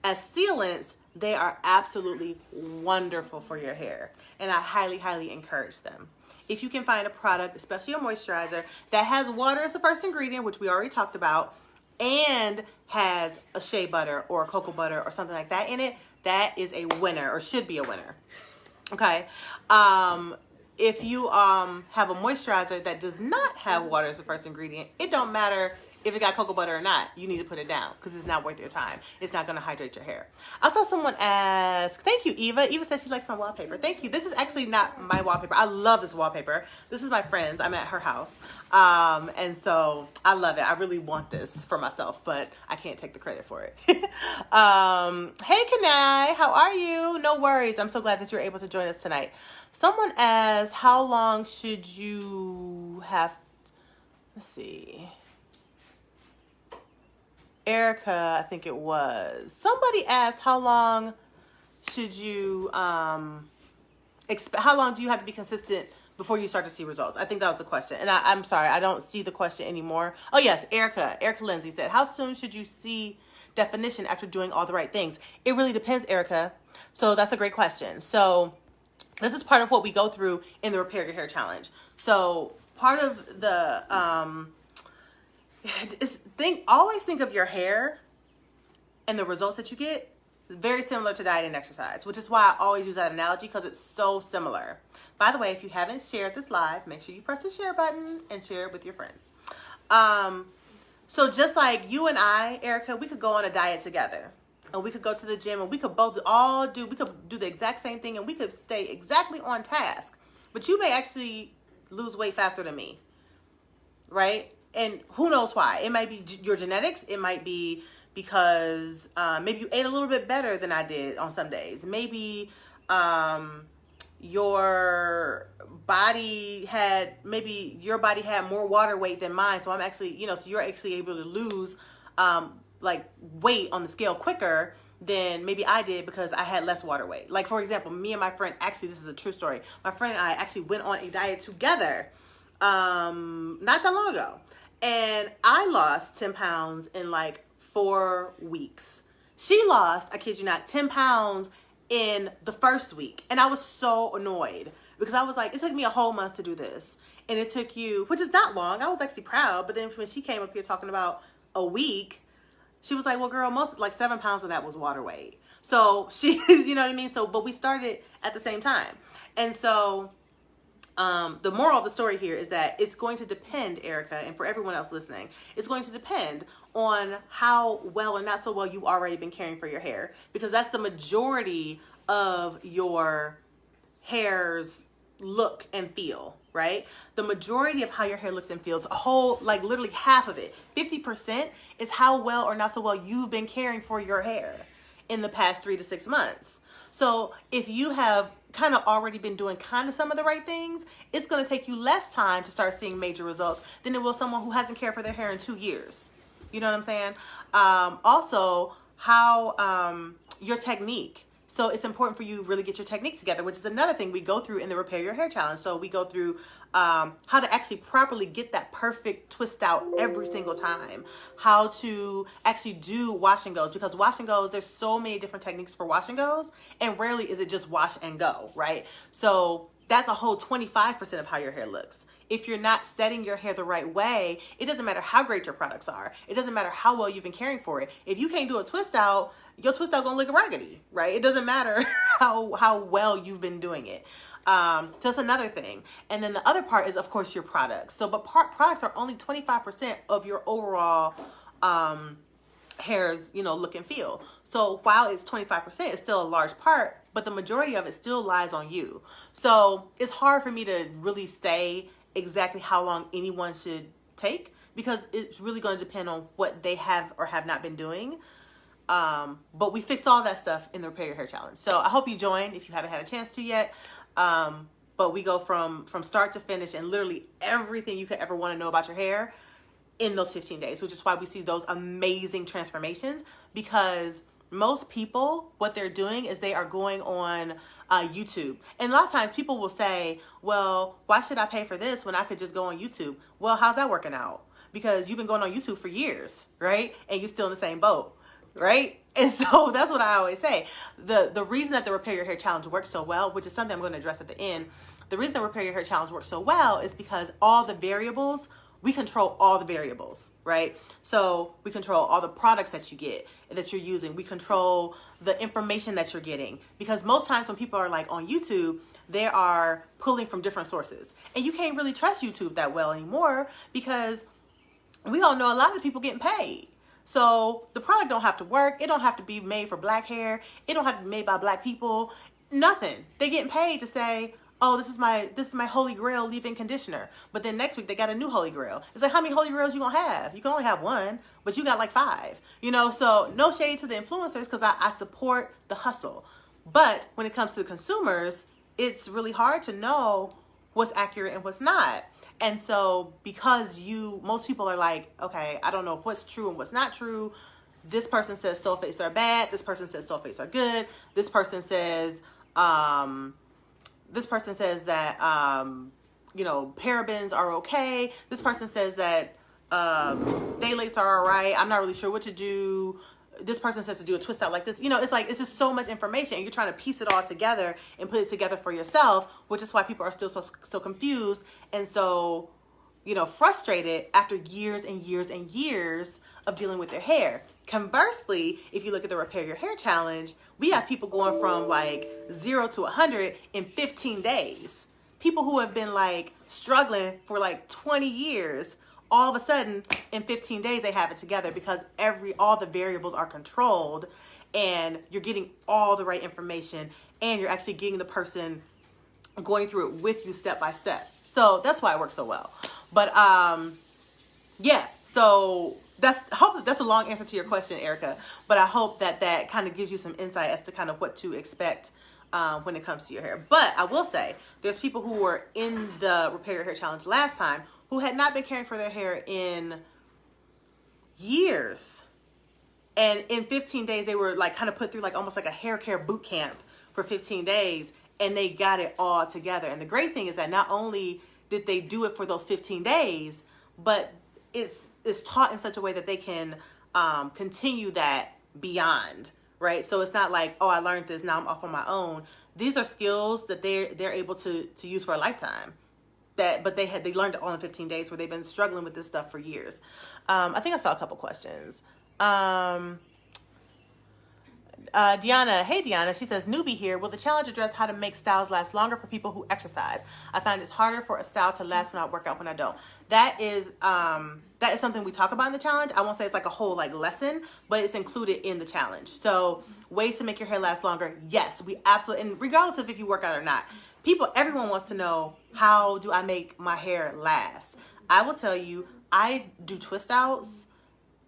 as sealants, they are absolutely wonderful for your hair. And I highly, highly encourage them. If you can find a product, especially a moisturizer, that has water as the first ingredient, which we already talked about, and has a shea butter or a cocoa butter or something like that in it, that is a winner, or should be a winner. Okay. If you have a moisturizer that does not have water as the first ingredient, it don't matter if it got cocoa butter or not. You need to put it down because it's not worth your time. It's not going to hydrate your hair. I saw someone ask, thank you, Eva. Eva said she likes my wallpaper. Thank you. This is actually not my wallpaper. I love this wallpaper. This is my friend's. I'm at her house. And so I love it. I really want this for myself, but I can't take the credit for it. Hey, Kanai, how are you? No worries. I'm so glad that you're able to join us tonight. Someone asked, how long should you have, let's see. Erica, I think it was. Somebody asked, how long should you, how long do you have to be consistent before you start to see results? I think that was the question. And I'm sorry, I don't see the question anymore. Oh yes, Erica Lindsay said, how soon should you see definition after doing all the right things? It really depends, Erica. So that's a great question. So this is part of what we go through in the Repair Your Hair Challenge. So part of the, always think of your hair and the results that you get very similar to diet and exercise, which is why I always use that analogy, because it's so similar. By the way, if you haven't shared this live, make sure you press the share button and share it with your friends. So just like you and I, Erica, we could go on a diet together, and we could go to the gym, and we could both we could do the exact same thing, and we could stay exactly on task. But you may actually lose weight faster than me, right? And who knows why? It might be your genetics. It might be because maybe you ate a little bit better than I did on some days. Maybe your body had more water weight than mine. So I'm actually, so you're actually able to lose like weight on the scale quicker than maybe I did because I had less water weight. Like, for example, me and my friend, actually, this is a true story. My friend and I actually went on a diet together not that long ago. And I lost 10 pounds in like 4 weeks. She lost, I kid you not, 10 pounds in the first week. And I was so annoyed because I was like, it took me a whole month to do this. And it took you, which is not long. I was actually proud. But then when she came up here talking about a week, she was like, well, girl, most like 7 pounds of that was water weight. So she, you know what I mean? So, but we started at the same time. And so the moral of the story here is that it's going to depend, Erica, and for everyone else listening, it's going to depend on how well or not so well you've already been caring for your hair, because that's the majority of your hair's look and feel, right? The majority of how your hair looks and feels, a whole, like literally half of it, 50% is how well or not so well you've been caring for your hair in the past 3 to 6 months. So if you have kind of already been doing kind of some of the right things, it's going to take you less time to start seeing major results than it will someone who hasn't cared for their hair in 2 years. You know what I'm saying? Also, how your technique. So it's important for you to really get your technique together, which is another thing we go through in the Repair Your Hair Challenge. So we go through how to actually properly get that perfect twist out every single time. How to actually do wash and goes, because wash and goes, there's so many different techniques for wash and goes, and rarely is it just wash and go, right? So that's a whole 25% of how your hair looks. If you're not setting your hair the right way, it doesn't matter how great your products are. It doesn't matter how well you've been caring for it. If you can't do a twist out, your twist out gonna look raggedy, right? It doesn't matter how well you've been doing it. So that's another thing. And then the other part is, of course, your products. So, but products are only 25% of your overall hair's, look and feel. So while it's 25%, it's still a large part, but the majority of it still lies on you. So it's hard for me to really say exactly how long anyone should take, because it's really going to depend on what they have or have not been doing. But we fixed all that stuff in the Repair Your Hair Challenge. So I hope you join if you haven't had a chance to yet. But we go from start to finish and literally everything you could ever want to know about your hair in those 15 days, which is why we see those amazing transformations, because most people, what they're doing is they are going on YouTube. And a lot of times people will say, well, why should I pay for this when I could just go on YouTube? Well, how's that working out? Because you've been going on YouTube for years, right? And you're still in the same boat, right? And so that's what I always say. The reason that the Repair Your Hair Challenge works so well, which is something I'm going to address at the end, the reason the Repair Your Hair Challenge works so well is because all the variables, we control all the variables, right? So we control all the products that you get, that you're using. We control the information that you're getting, because most times when people are like on YouTube, they are pulling from different sources, and you can't really trust YouTube that well anymore, because we all know a lot of people getting paid. So the product don't have to work. It don't have to be made for black hair. It don't have to be made by black people. Nothing. They getting paid to say, oh, this is my holy grail leave-in conditioner. But then next week they got a new holy grail. It's like, how many holy grails you gonna have? You can only have one, but you got like 5. So no shade to the influencers, because I support the hustle. But when it comes to the consumers, it's really hard to know what's accurate and what's not. And so because most people are like, okay, I don't know what's true and what's not true. This person says sulfates are bad. This person says sulfates are good. This person says that, parabens are okay. This person says that phthalates are all right. I'm not really sure what to do. This person says to do a twist out like this. It's just so much information, and you're trying to piece it all together and put it together for yourself, which is why people are still so confused and so frustrated after years and years and years of dealing with their hair. Conversely, if you look at the Repair Your Hair Challenge, we have people going from like 0 to 100 in 15 days. People who have been like struggling for like 20 years, all of a sudden in 15 days they have it together because all the variables are controlled and you're getting all the right information and you're actually getting the person going through it with you step by step. So that's why it works so well. But yeah, so hopefully that's a long answer to your question, Erica, but I hope that kind of gives you some insight as to kind of what to expect when it comes to your hair. But I will say there's people who were in the Repair Your Hair Challenge last time who had not been caring for their hair in years. And in 15 days, they were like kind of put through like almost like a hair care boot camp for 15 days and they got it all together. And the great thing is that not only did they do it for those 15 days, but it's taught in such a way that they can continue that beyond, right? So it's not like, oh, I learned this, now I'm off on my own. These are skills that they're able to use for a lifetime. But they learned it all in 15 days where they've been struggling with this stuff for years. I think I saw a couple questions. Deanna, hey Deanna, she says, newbie here. Will the challenge address how to make styles last longer for people who exercise? I find it's harder for a style to last when I work out when I don't. That is something we talk about in the challenge. I won't say it's like a whole like lesson, but it's included in the challenge. So ways to make your hair last longer. Yes, we absolutely, and regardless of if you work out or not, everyone wants to know, how do I make my hair last? I will tell you, I do twist outs.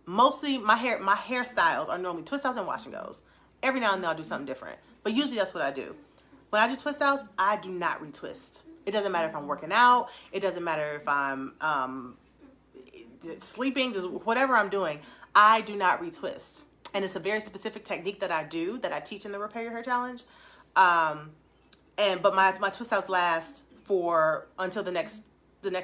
Mostly my hairstyles are normally twist outs and wash and goes. Every now and then I'll do something different, but usually that's what I do. When I do twist outs, I do not retwist. It doesn't matter if I'm working out. It doesn't matter if I'm sleeping, just whatever I'm doing. I do not retwist. And it's a very specific technique that I do, that I teach in the Repair Your Hair Challenge. But my twist outs last until the next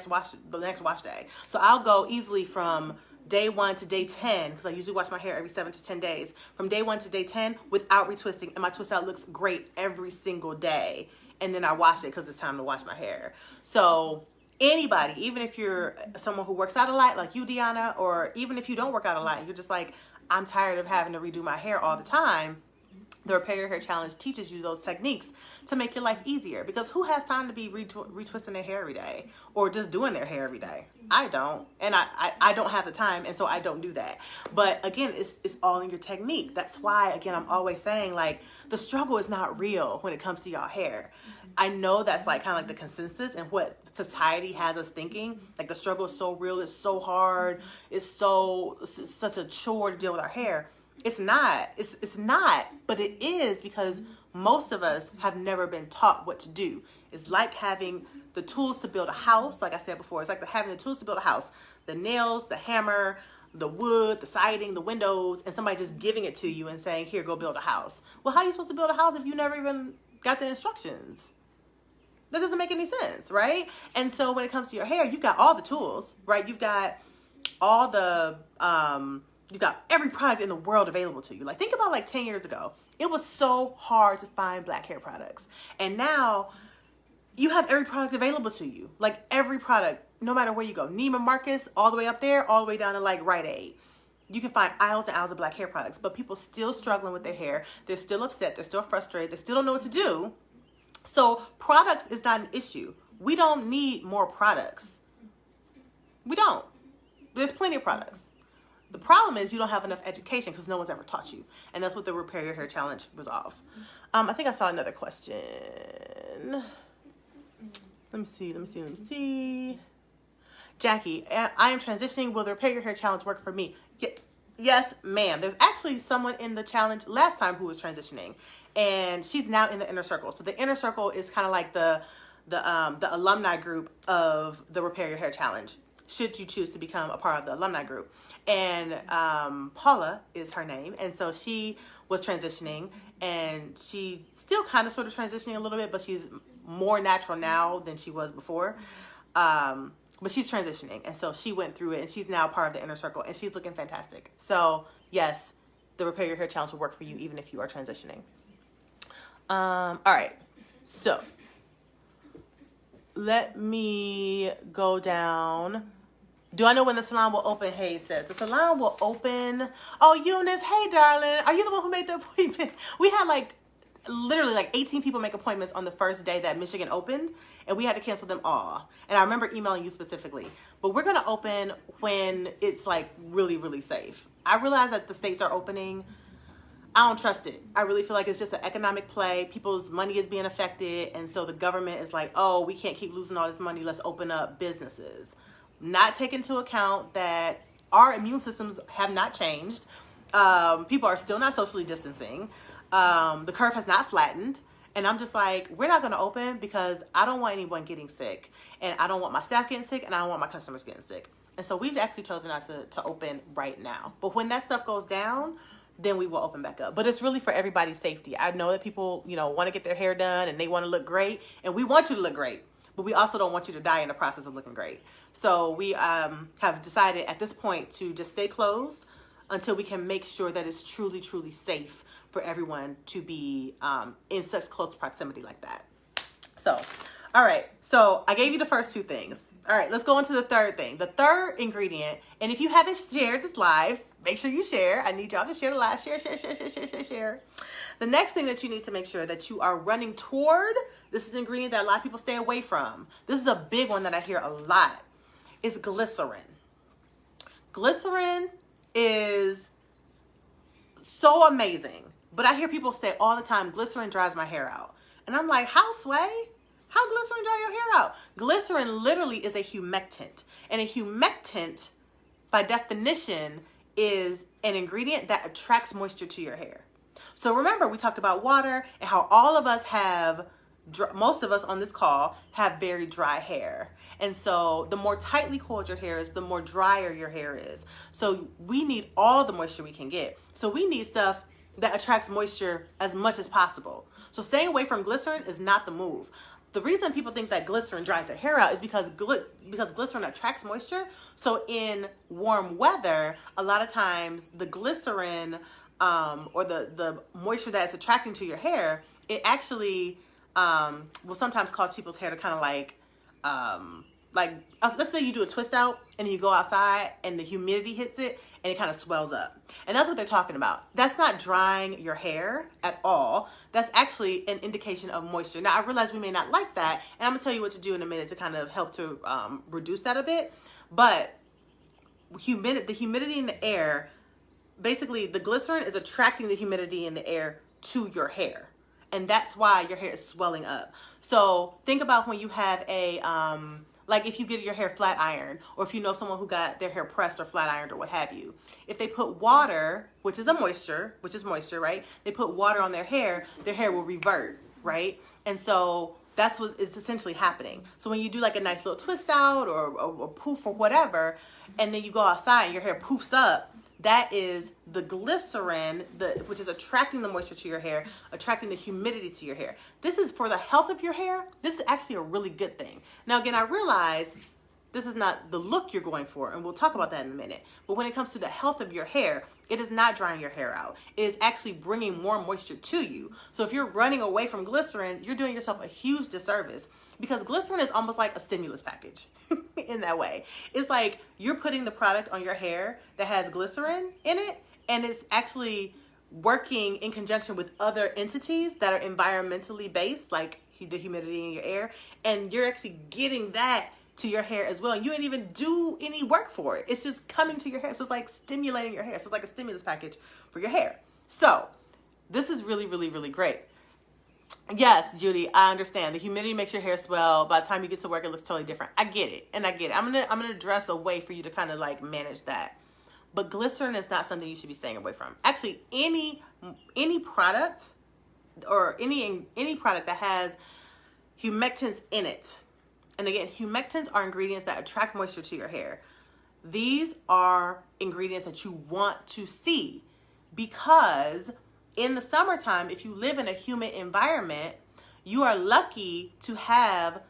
wash day. So I'll go easily from day 1 to day 10, because I usually wash my hair every 7 to 10 days. From day 1 to day 10 without retwisting, and my twist out looks great every single day. And then I wash it because it's time to wash my hair. So anybody, even if you're someone who works out a lot like you, Deanna, or even if you don't work out a lot and you're just like, I'm tired of having to redo my hair all the time, the Repair Your Hair Challenge teaches you those techniques to make your life easier. Because who has time to be retwisting their hair every day or just doing their hair every day? I don't. And I don't have the time, and so I don't do that. But again, it's all in your technique. That's why, again, I'm always saying, like, the struggle is not real when it comes to y'all hair. I know that's like kind of like the consensus and what society has us thinking. Like, the struggle is so real, it's so hard, it's such a chore to deal with our hair. It's not. It's not, but it is, because most of us have never been taught what to do. It's like having the tools to build a house. Like I said before, it's like having the tools to build a house. The nails, the hammer, the wood, the siding, the windows, and somebody just giving it to you and saying, here, go build a house. Well, how are you supposed to build a house if you never even got the instructions? That doesn't make any sense, right? And so when it comes to your hair, you've got all the tools, right? You've got all the... you've got every product in the world available to you. Like, think about like 10 years ago. It was so hard to find black hair products. And now you have every product available to you. Like, every product, no matter where you go. Neiman Marcus, all the way up there, all the way down to like Rite Aid. You can find aisles and aisles of black hair products. But people still struggling with their hair. They're still upset. They're still frustrated. They still don't know what to do. So products is not an issue. We don't need more products. We don't. There's plenty of products. The problem is you don't have enough education because no one's ever taught you. And that's what the Repair Your Hair Challenge resolves. I think I saw another question. Let me see. Jackie, I am transitioning. Will the Repair Your Hair Challenge work for me? Yes, ma'am. There's actually someone in the challenge last time who was transitioning. And she's now in the inner circle. So the inner circle is kind of like the alumni group of the Repair Your Hair Challenge, should you choose to become a part of the alumni group. And Paula is her name. And so she was transitioning, and she's still kind of sort of transitioning a little bit, but she's more natural now than she was before. But she's transitioning. And so she went through it, and she's now part of the inner circle, and she's looking fantastic. So yes, the Repair Your Hair Challenge will work for you even if you are transitioning. All right. So let me go down. Do I know when the salon will open? Hey, says the salon will open. Oh, Eunice, hey, darling. Are you the one who made the appointment? We had like literally like 18 people make appointments on the first day that Michigan opened, and we had to cancel them all. And I remember emailing you specifically. But we're going to open when it's like really, really safe. I realize that the states are opening. I don't trust it. I really feel like it's just an economic play. People's money is being affected. And so the government is like, oh, we can't keep losing all this money. Let's open up businesses. Not take into account that our immune systems have not changed. People are still not socially distancing. The curve has not flattened. And I'm just like, we're not going to open because I don't want anyone getting sick. And I don't want my staff getting sick. And I don't want my customers getting sick. And so we've actually chosen not to open right now. But when that stuff goes down, then we will open back up. But it's really for everybody's safety. I know that people, want to get their hair done and they want to look great. And we want you to look great. But we also don't want you to die in the process of looking great. So we have decided at this point to just stay closed until we can make sure that it's truly, truly safe for everyone to be in such close proximity like that. So, all right. So I gave you the first two things. All right, let's go into the third thing. The third ingredient, and if you haven't shared this live, make sure you share. I need y'all to share the live. Share. The next thing that you need to make sure that you are running toward, this is an ingredient that a lot of people stay away from. This is a big one that I hear a lot, is glycerin. Glycerin is so amazing, but I hear people say all the time, glycerin dries my hair out. And I'm like, how, Sway? How glycerin dry your hair out? Glycerin literally is a humectant. And a humectant, by definition, is an ingredient that attracts moisture to your hair. So remember, we talked about water and how all of us have, most of us on this call have very dry hair. And so the more tightly coiled your hair is, the more drier your hair is. So we need all the moisture we can get. So we need stuff that attracts moisture as much as possible. So staying away from glycerin is not the move. The reason people think that glycerin dries their hair out is because glycerin attracts moisture. So in warm weather, a lot of times the glycerin or the moisture that it's attracting to your hair, it actually will sometimes cause people's hair to kind of let's say you do a twist out and you go outside and the humidity hits it and it kind of swells up. And that's what they're talking about. That's not drying your hair at all. That's actually an indication of moisture. Now, I realize we may not like that, and I'm gonna tell you what to do in a minute to kind of help to reduce that a bit. But the humidity in the air, basically the glycerin is attracting the humidity in the air to your hair. And that's why your hair is swelling up. So think about when you have a, like if you get your hair flat ironed, or if you know someone who got their hair pressed or flat ironed or what have you. If they put water, which is moisture, right? They put water on their hair will revert, right? And so that's what is essentially happening. So when you do like a nice little twist out or poof or whatever, and then you go outside and your hair poofs up, that is the glycerin, which is attracting the moisture to your hair, attracting the humidity to your hair. This is for the health of your hair. This is actually a really good thing. Now, again, I realize this is not the look you're going for, and we'll talk about that in a minute. But when it comes to the health of your hair, it is not drying your hair out. It is actually bringing more moisture to you. So if you're running away from glycerin, you're doing yourself a huge disservice, because glycerin is almost like a stimulus package in that way. It's like you're putting the product on your hair that has glycerin in it, and it's actually working in conjunction with other entities that are environmentally based, like the humidity in your air, and you're actually getting that to your hair as well. And you didn't even do any work for it. It's just coming to your hair. So it's like stimulating your hair. So it's like a stimulus package for your hair. So this is really, really, really great. Yes, Judy, I understand. The humidity makes your hair swell. By the time you get to work, it looks totally different. I get it. And I get it. I'm gonna address a way for you to kind of like manage that. But glycerin is not something you should be staying away from. Actually, any product or any product that has humectants in it. And again, humectants are ingredients that attract moisture to your hair. These are ingredients that you want to see, because in the summertime, if you live in a humid environment, you are lucky to have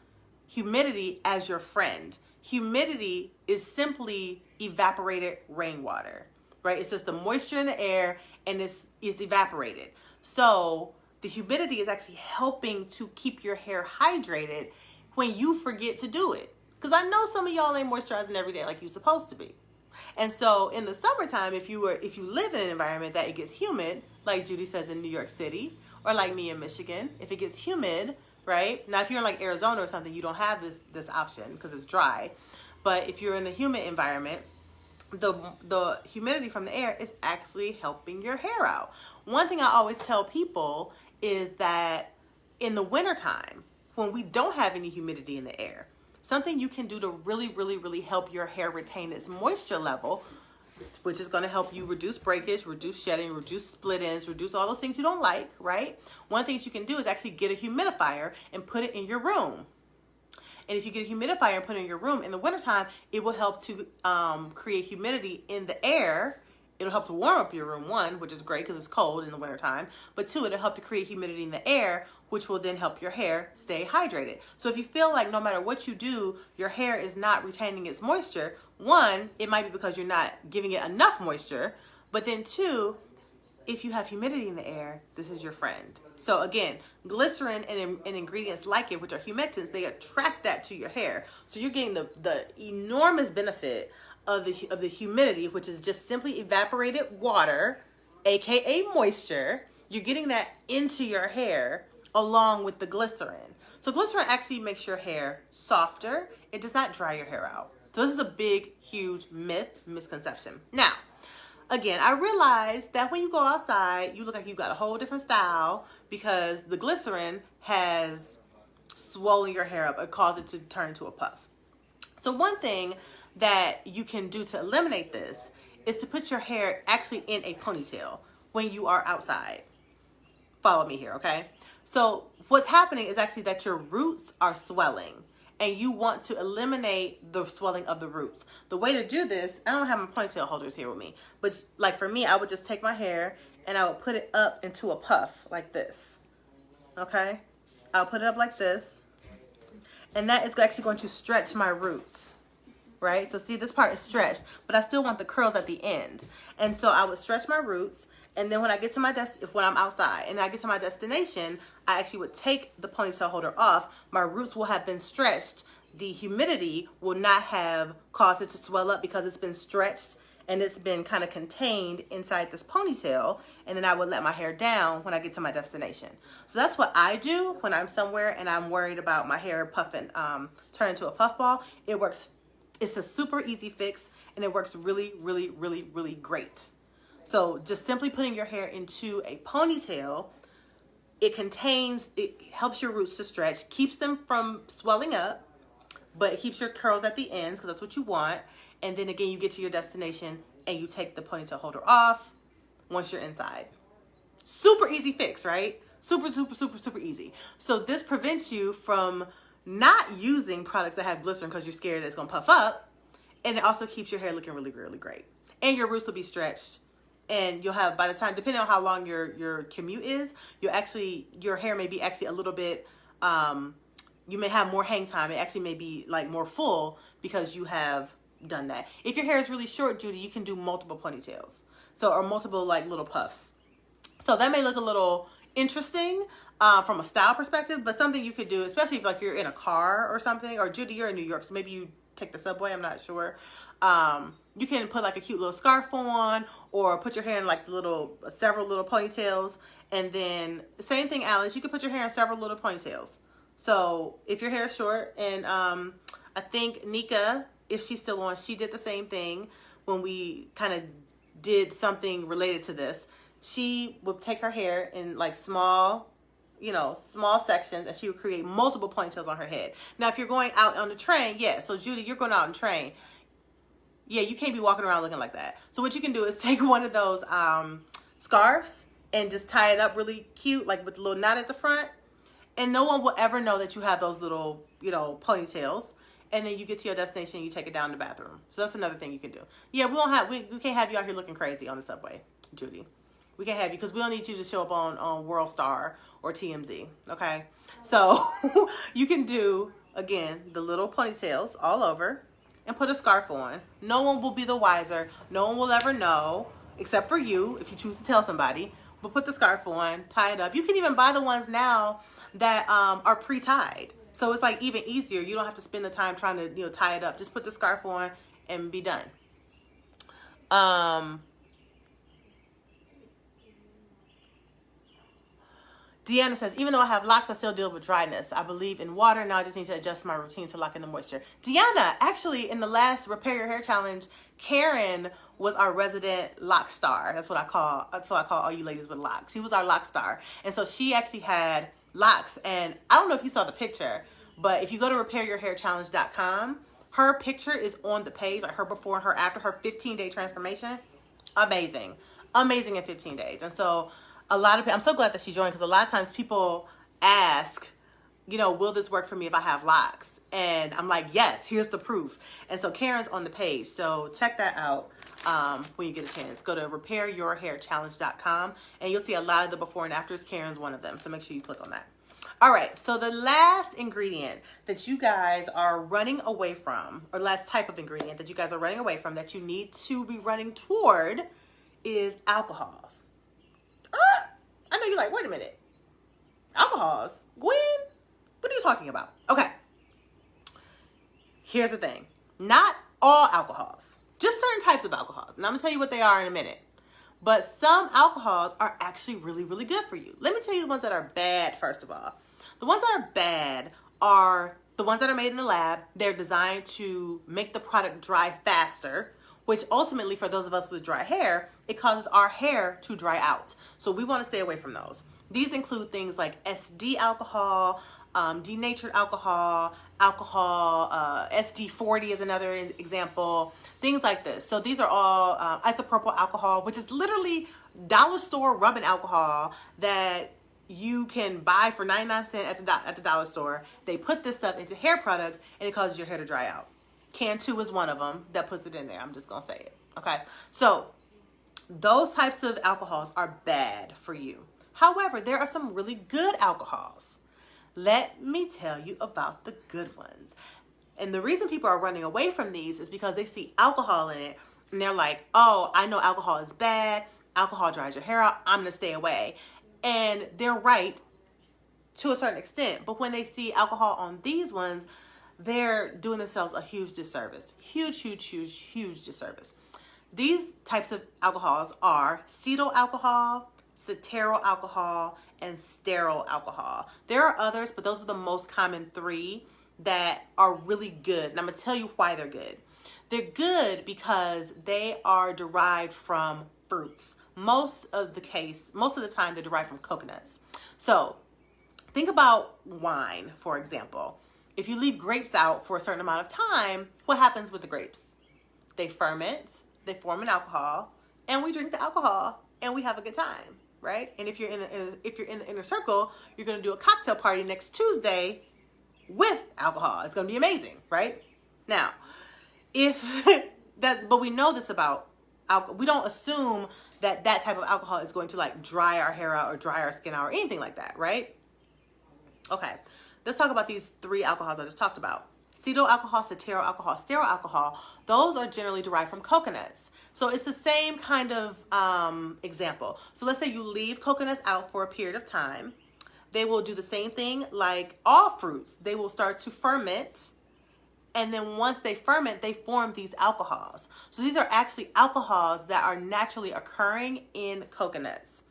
humidity as your friend. Humidity is simply evaporated rainwater, right? It's just the moisture in the air, and it's evaporated. So the humidity is actually helping to keep your hair hydrated when you forget to do it. Because I know some of y'all ain't moisturizing every day like you're supposed to be. And so in the summertime, if you live in an environment that it gets humid, like Judy says in New York City, or like me in Michigan, if it gets humid, right? Now, if you're in like Arizona or something, you don't have this option because it's dry. But if you're in a humid environment, the humidity from the air is actually helping your hair out. One thing I always tell people is that in the wintertime, when we don't have any humidity in the air, something you can do to really, really, really help your hair retain its moisture level, which is going to help you reduce breakage, reduce shedding, reduce split ends, reduce all those things you don't like, right? One of the things you can do is actually get a humidifier and put it in your room. And if you get a humidifier and put it in your room in the wintertime, it will help to create humidity in the air. It'll help to warm up your room, one, which is great because it's cold in the wintertime. But two, it'll help to create humidity in the air, which will then help your hair stay hydrated. So if you feel like no matter what you do, your hair is not retaining its moisture, one, it might be because you're not giving it enough moisture. But then two, if you have humidity in the air, this is your friend. So again, glycerin and ingredients like it, which are humectants, they attract that to your hair. So you're getting the enormous benefit of the humidity, which is just simply evaporated water, aka moisture. You're getting that into your hair along with the glycerin. So glycerin actually makes your hair softer. It does not dry your hair out. So this is a big, huge misconception. Now, again, I realize that when you go outside, you look like you got a whole different style because the glycerin has swollen your hair up and caused it to turn into a puff. So one thing that you can do to eliminate this is to put your hair actually in a ponytail when you are outside. Follow me here, okay? So what's happening is actually that your roots are swelling and you want to eliminate the swelling of the roots. The way to do this, I don't have my ponytail holders here with me, but like for me, I would just take my hair and I would put it up into a puff like this, okay? I'll put it up like this, and that is actually going to stretch my roots, right? So see, this part is stretched, but I still want the curls at the end. And so I would stretch my roots, and then when I get to my when I'm outside and I get to my destination, I actually would take the ponytail holder off. My roots will have been stretched. The humidity will not have caused it to swell up because it's been stretched and it's been kind of contained inside this ponytail. And then I would let my hair down when I get to my destination. So that's what I do when I'm somewhere and I'm worried about my hair puffing, turn into a puffball. It works. It's a super easy fix and it works really, really, really, really great. So just simply putting your hair into a ponytail, it helps your roots to stretch, keeps them from swelling up, but it keeps your curls at the ends because that's what you want. And then again, you get to your destination and you take the ponytail holder off once you're inside. Super easy fix, right? Super, super, super, super easy. So this prevents you from not using products that have glycerin because you're scared that it's going to puff up. And it also keeps your hair looking really, really great. And your roots will be stretched. And you'll have, by the time, depending on how long your commute is, your hair may be actually a little bit, you may have more hang time. It actually may be like more full because you have done that. If your hair is really short, Judy, you can do multiple ponytails. So, or multiple like little puffs. So that may look a little interesting from a style perspective, but something you could do, especially if like you're in a car or something, or Judy, you're in New York, so maybe you take the subway, I'm not sure. You can put like a cute little scarf on or put your hair in like several little ponytails. And then same thing, Alice, you can put your hair in several little ponytails. So if your hair is short, and I think Nika, if she's still on, she did the same thing when we kind of did something related to this. She would take her hair in like small sections, and she would create multiple ponytails on her head. Now, if you're going out on the train, yeah. So Judy, you're going out on the train. Yeah, you can't be walking around looking like that. So what you can do is take one of those scarves and just tie it up really cute, like with a little knot at the front. And no one will ever know that you have those little, ponytails. And then you get to your destination and you take it down to the bathroom. So that's another thing you can do. Yeah, we can't have you out here looking crazy on the subway, Judy. We can't have you because we don't need you to show up on World Star or TMZ, okay? So you can do, again, the little ponytails all over and put a scarf on. No one will be the wiser. No one will ever know, except for you, if you choose to tell somebody. But put the scarf on, tie it up. You can even buy the ones now that are pre-tied. So it's like even easier. You don't have to spend the time trying to, you know, tie it up. Just put the scarf on and be done. Deanna says, even though I have locks, I still deal with dryness. I believe in water. Now I just need to adjust my routine to lock in the moisture. Deanna, actually, in the last Repair Your Hair Challenge, Karen was our resident lock star. That's what I call all you ladies with locks. She was our lock star. And so she actually had locks. And I don't know if you saw the picture, but if you go to repairyourhairchallenge.com, her picture is on the page, like her before and her after, her 15-day transformation. Amazing. Amazing in 15 days. And so a lot of people, I'm so glad that she joined, because a lot of times people ask, you know, will this work for me if I have locks? And I'm like, yes, here's the proof. And so Karen's on the page. So check that out when you get a chance. Go to repairyourhairchallenge.com and you'll see a lot of the before and afters. Karen's one of them. So make sure you click on that. All right, so the last ingredient that you guys are running away from, or last type of ingredient that you guys are running away from that you need to be running toward, is alcohols. I know you're like, wait a minute. Alcohols? Gwen? What are you talking about? Okay. Here's the thing. Not all alcohols. Just certain types of alcohols. And I'm going to tell you what they are in a minute. But some alcohols are actually really, really good for you. Let me tell you the ones that are bad, first of all. The ones that are bad are the ones that are made in the lab. They're designed to make the product dry faster, which ultimately, for those of us with dry hair, it causes our hair to dry out. So we want to stay away from those. These include things like SD alcohol, denatured alcohol, SD40 is another example, things like this. So these are all isopropyl alcohol, which is literally dollar store rubbing alcohol that you can buy for 99 cents at the dollar store. They put this stuff into hair products and it causes your hair to dry out. Cantu is one of them that puts it in there. I'm just going to say it. Okay. So those types of alcohols are bad for you. However, there are some really good alcohols. Let me tell you about the good ones. And the reason people are running away from these is because they see alcohol in it and they're like, oh, I know alcohol is bad. Alcohol dries your hair out. I'm going to stay away. And they're right to a certain extent. But when they see alcohol on these ones, they're doing themselves a huge disservice. Huge disservice. These types of alcohols are cetyl alcohol, cetearyl alcohol, and stearyl alcohol. There are others, but those are the most common three that are really good. And I'm going to tell you why they're good. They're good because they are derived from fruits. Most of the time, they're derived from coconuts. So think about wine, for example. If you leave grapes out for a certain amount of time, what happens with the grapes? They ferment, they form an alcohol, and we drink the alcohol and we have a good time, right? And if you're in the inner circle, you're going to do a cocktail party next Tuesday with alcohol. It's going to be amazing, right? Now, but we know this about alcohol. We don't assume that type of alcohol is going to like dry our hair out or dry our skin out or anything like that, right? Okay. Let's talk about these three alcohols I just talked about. Cetyl alcohol, cetearyl alcohol, stearyl alcohol. Those are generally derived from coconuts. So it's the same kind of example. So let's say you leave coconuts out for a period of time. They will do the same thing like all fruits. They will start to ferment. And then once they ferment, they form these alcohols. So these are actually alcohols that are naturally occurring in coconuts.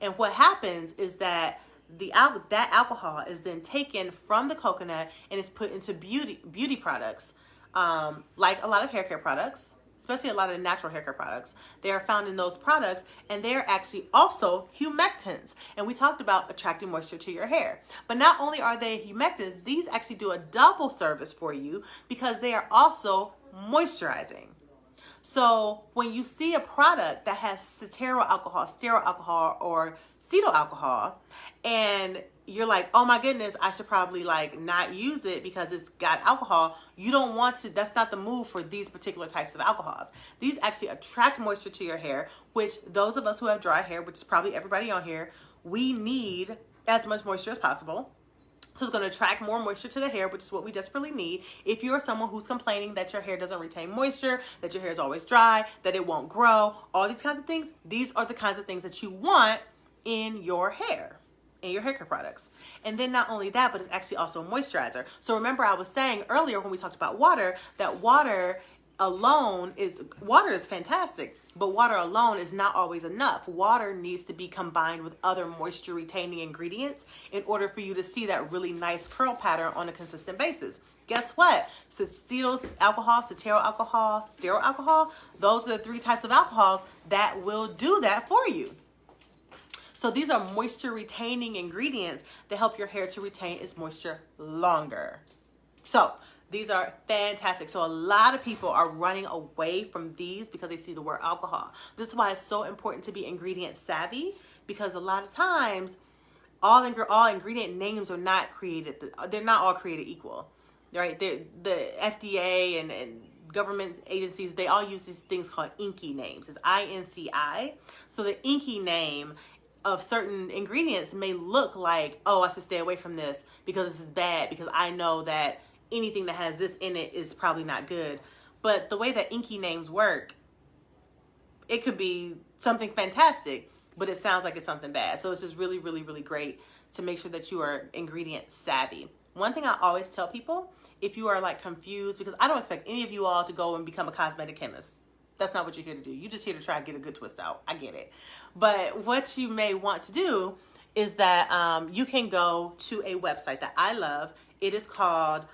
And what happens is that that alcohol is then taken from the coconut and is put into beauty products, like a lot of hair care products, especially a lot of natural hair care products. They are found in those products, and they're actually also humectants. And we talked about attracting moisture to your hair. But not only are they humectants, these actually do a double service for you because they are also moisturizing. So when you see a product that has cetearyl alcohol, stearyl alcohol, or cetyl alcohol, and you're like, oh my goodness, I should probably like not use it because it's got alcohol. You don't want to, that's not the move for these particular types of alcohols. These actually attract moisture to your hair, which those of us who have dry hair, which is probably everybody on here, we need as much moisture as possible. So it's going to attract more moisture to the hair, which is what we desperately need. If you're someone who's complaining that your hair doesn't retain moisture, that your hair is always dry, that it won't grow, all these kinds of things, these are the kinds of things that you want in your hair. in your hair care products. And then not only that, but it's actually also a moisturizer. So remember I was saying earlier when we talked about water, that water is fantastic, but water alone is not always enough. Water needs to be combined with other moisture retaining ingredients in order for you to see that really nice curl pattern on a consistent basis. Guess what? Cetyl alcohol, cetyl alcohol, stearyl alcohol, those are the 3 types of alcohols that will do that for you. So these are moisture retaining ingredients that help your hair to retain its moisture longer. So these are fantastic. So a lot of people are running away from these because they see the word alcohol. This is why it's so important to be ingredient savvy, because a lot of times all ingredient names are not created. They're not all created equal, right? The FDA and government agencies, they all use these things called INCI names. It's INCI. So the INCI name of certain ingredients may look like, oh, I should stay away from this because this is bad, because I know that anything that has this in it is probably not good. But the way that INCI names work, it could be something fantastic, but it sounds like it's something bad. So it's just really, really, really great to make sure that you are ingredient savvy. One thing I always tell people, if you are like confused, because I don't expect any of you all to go and become a cosmetic chemist. That's not what you're here to do. You're just here to try and get a good twist out. I get it. But what you may want to do is that you can go to a website that I love. It is called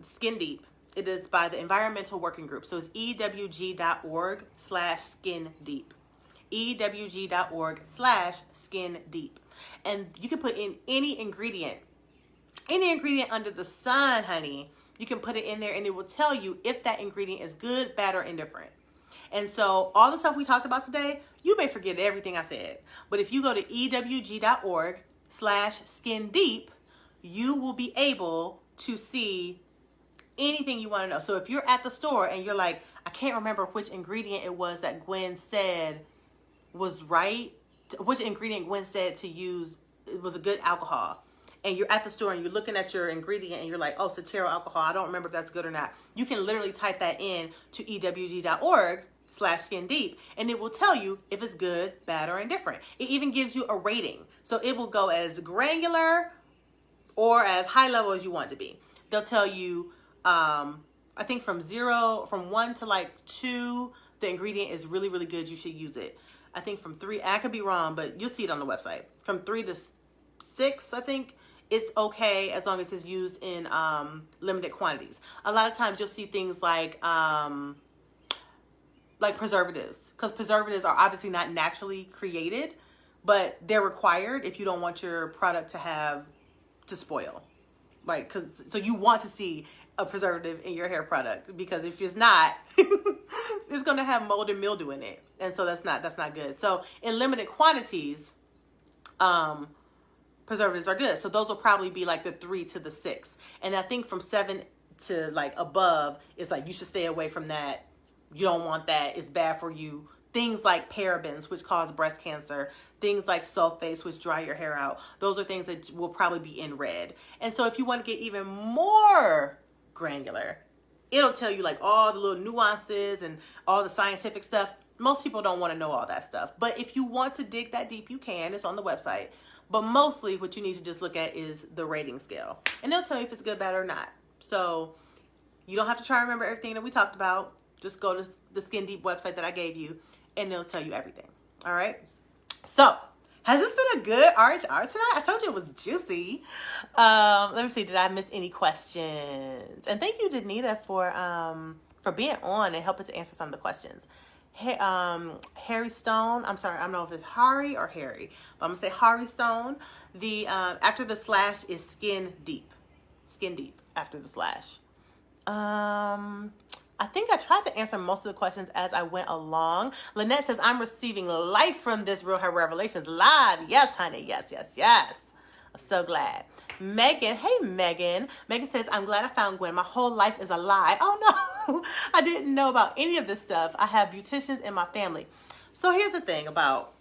Skin Deep. It is by the Environmental Working Group. So it's ewg.org/skindeep. ewg.org/skindeep. And you can put in any ingredient under the sun, honey. You can put it in there and it will tell you if that ingredient is good, bad, or indifferent. And so all the stuff we talked about today, you may forget everything I said. But if you go to ewg.org/skindeep, you will be able to see anything you want to know. So if you're at the store and you're like, I can't remember which ingredient it was that Gwen said was right, which ingredient Gwen said to use, it was a good alcohol. And you're at the store and you're looking at your ingredient and you're like, oh, cetyl alcohol, I don't remember if that's good or not. You can literally type that in to ewg.org/skindeep and it will tell you if it's good, bad, or indifferent. It even gives you a rating. So it will go as granular or as high level as you want it to be. They'll tell you, I think from 1 to like 2, the ingredient is really, really good. You should use it. I think from 3, I could be wrong, but you'll see it on the website. From 3 to 6, I think, it's okay as long as it's used in limited quantities. A lot of times you'll see things like preservatives, because preservatives are obviously not naturally created, but they're required if you don't want your product to spoil. Like, so you want to see a preservative in your hair product, because if it's not, it's going to have mold and mildew in it. And so that's not good. So in limited quantities, preservatives are good. So those will probably be like the 3 to the 6. And I think from 7 to like above is like, you should stay away from that. You don't want that. It's bad for you. Things like parabens, which cause breast cancer. Things like sulfates, which dry your hair out. Those are things that will probably be in red. And so if you want to get even more granular, it'll tell you like all the little nuances and all the scientific stuff. Most people don't want to know all that stuff. But if you want to dig that deep, you can. It's on the website. But mostly what you need to just look at is the rating scale. And they'll tell you if it's good, bad, or not. So you don't have to try to remember everything that we talked about. Just go to the Skin Deep website that I gave you and they'll tell you everything. All right? So has this been a good RH Art tonight? I told you it was juicy. Let me see. Did I miss any questions? And thank you, Danita, for being on and helping to answer some of the questions. Hey, Harry Stone. I'm sorry, I don't know if it's Hari or Harry, but I'm gonna say Hari Stone. The after the slash is Skin Deep. Skin Deep after the slash. I think I tried to answer most of the questions as I went along. Lynette says, I'm receiving life from this Real Hair Revelations live. Yes, honey. Yes, yes, yes. I'm so glad. Megan. Hey, Megan. Megan says, I'm glad I found Gwen. My whole life is a lie. Oh, no. I didn't know about any of this stuff. I have beauticians in my family. So here's the thing about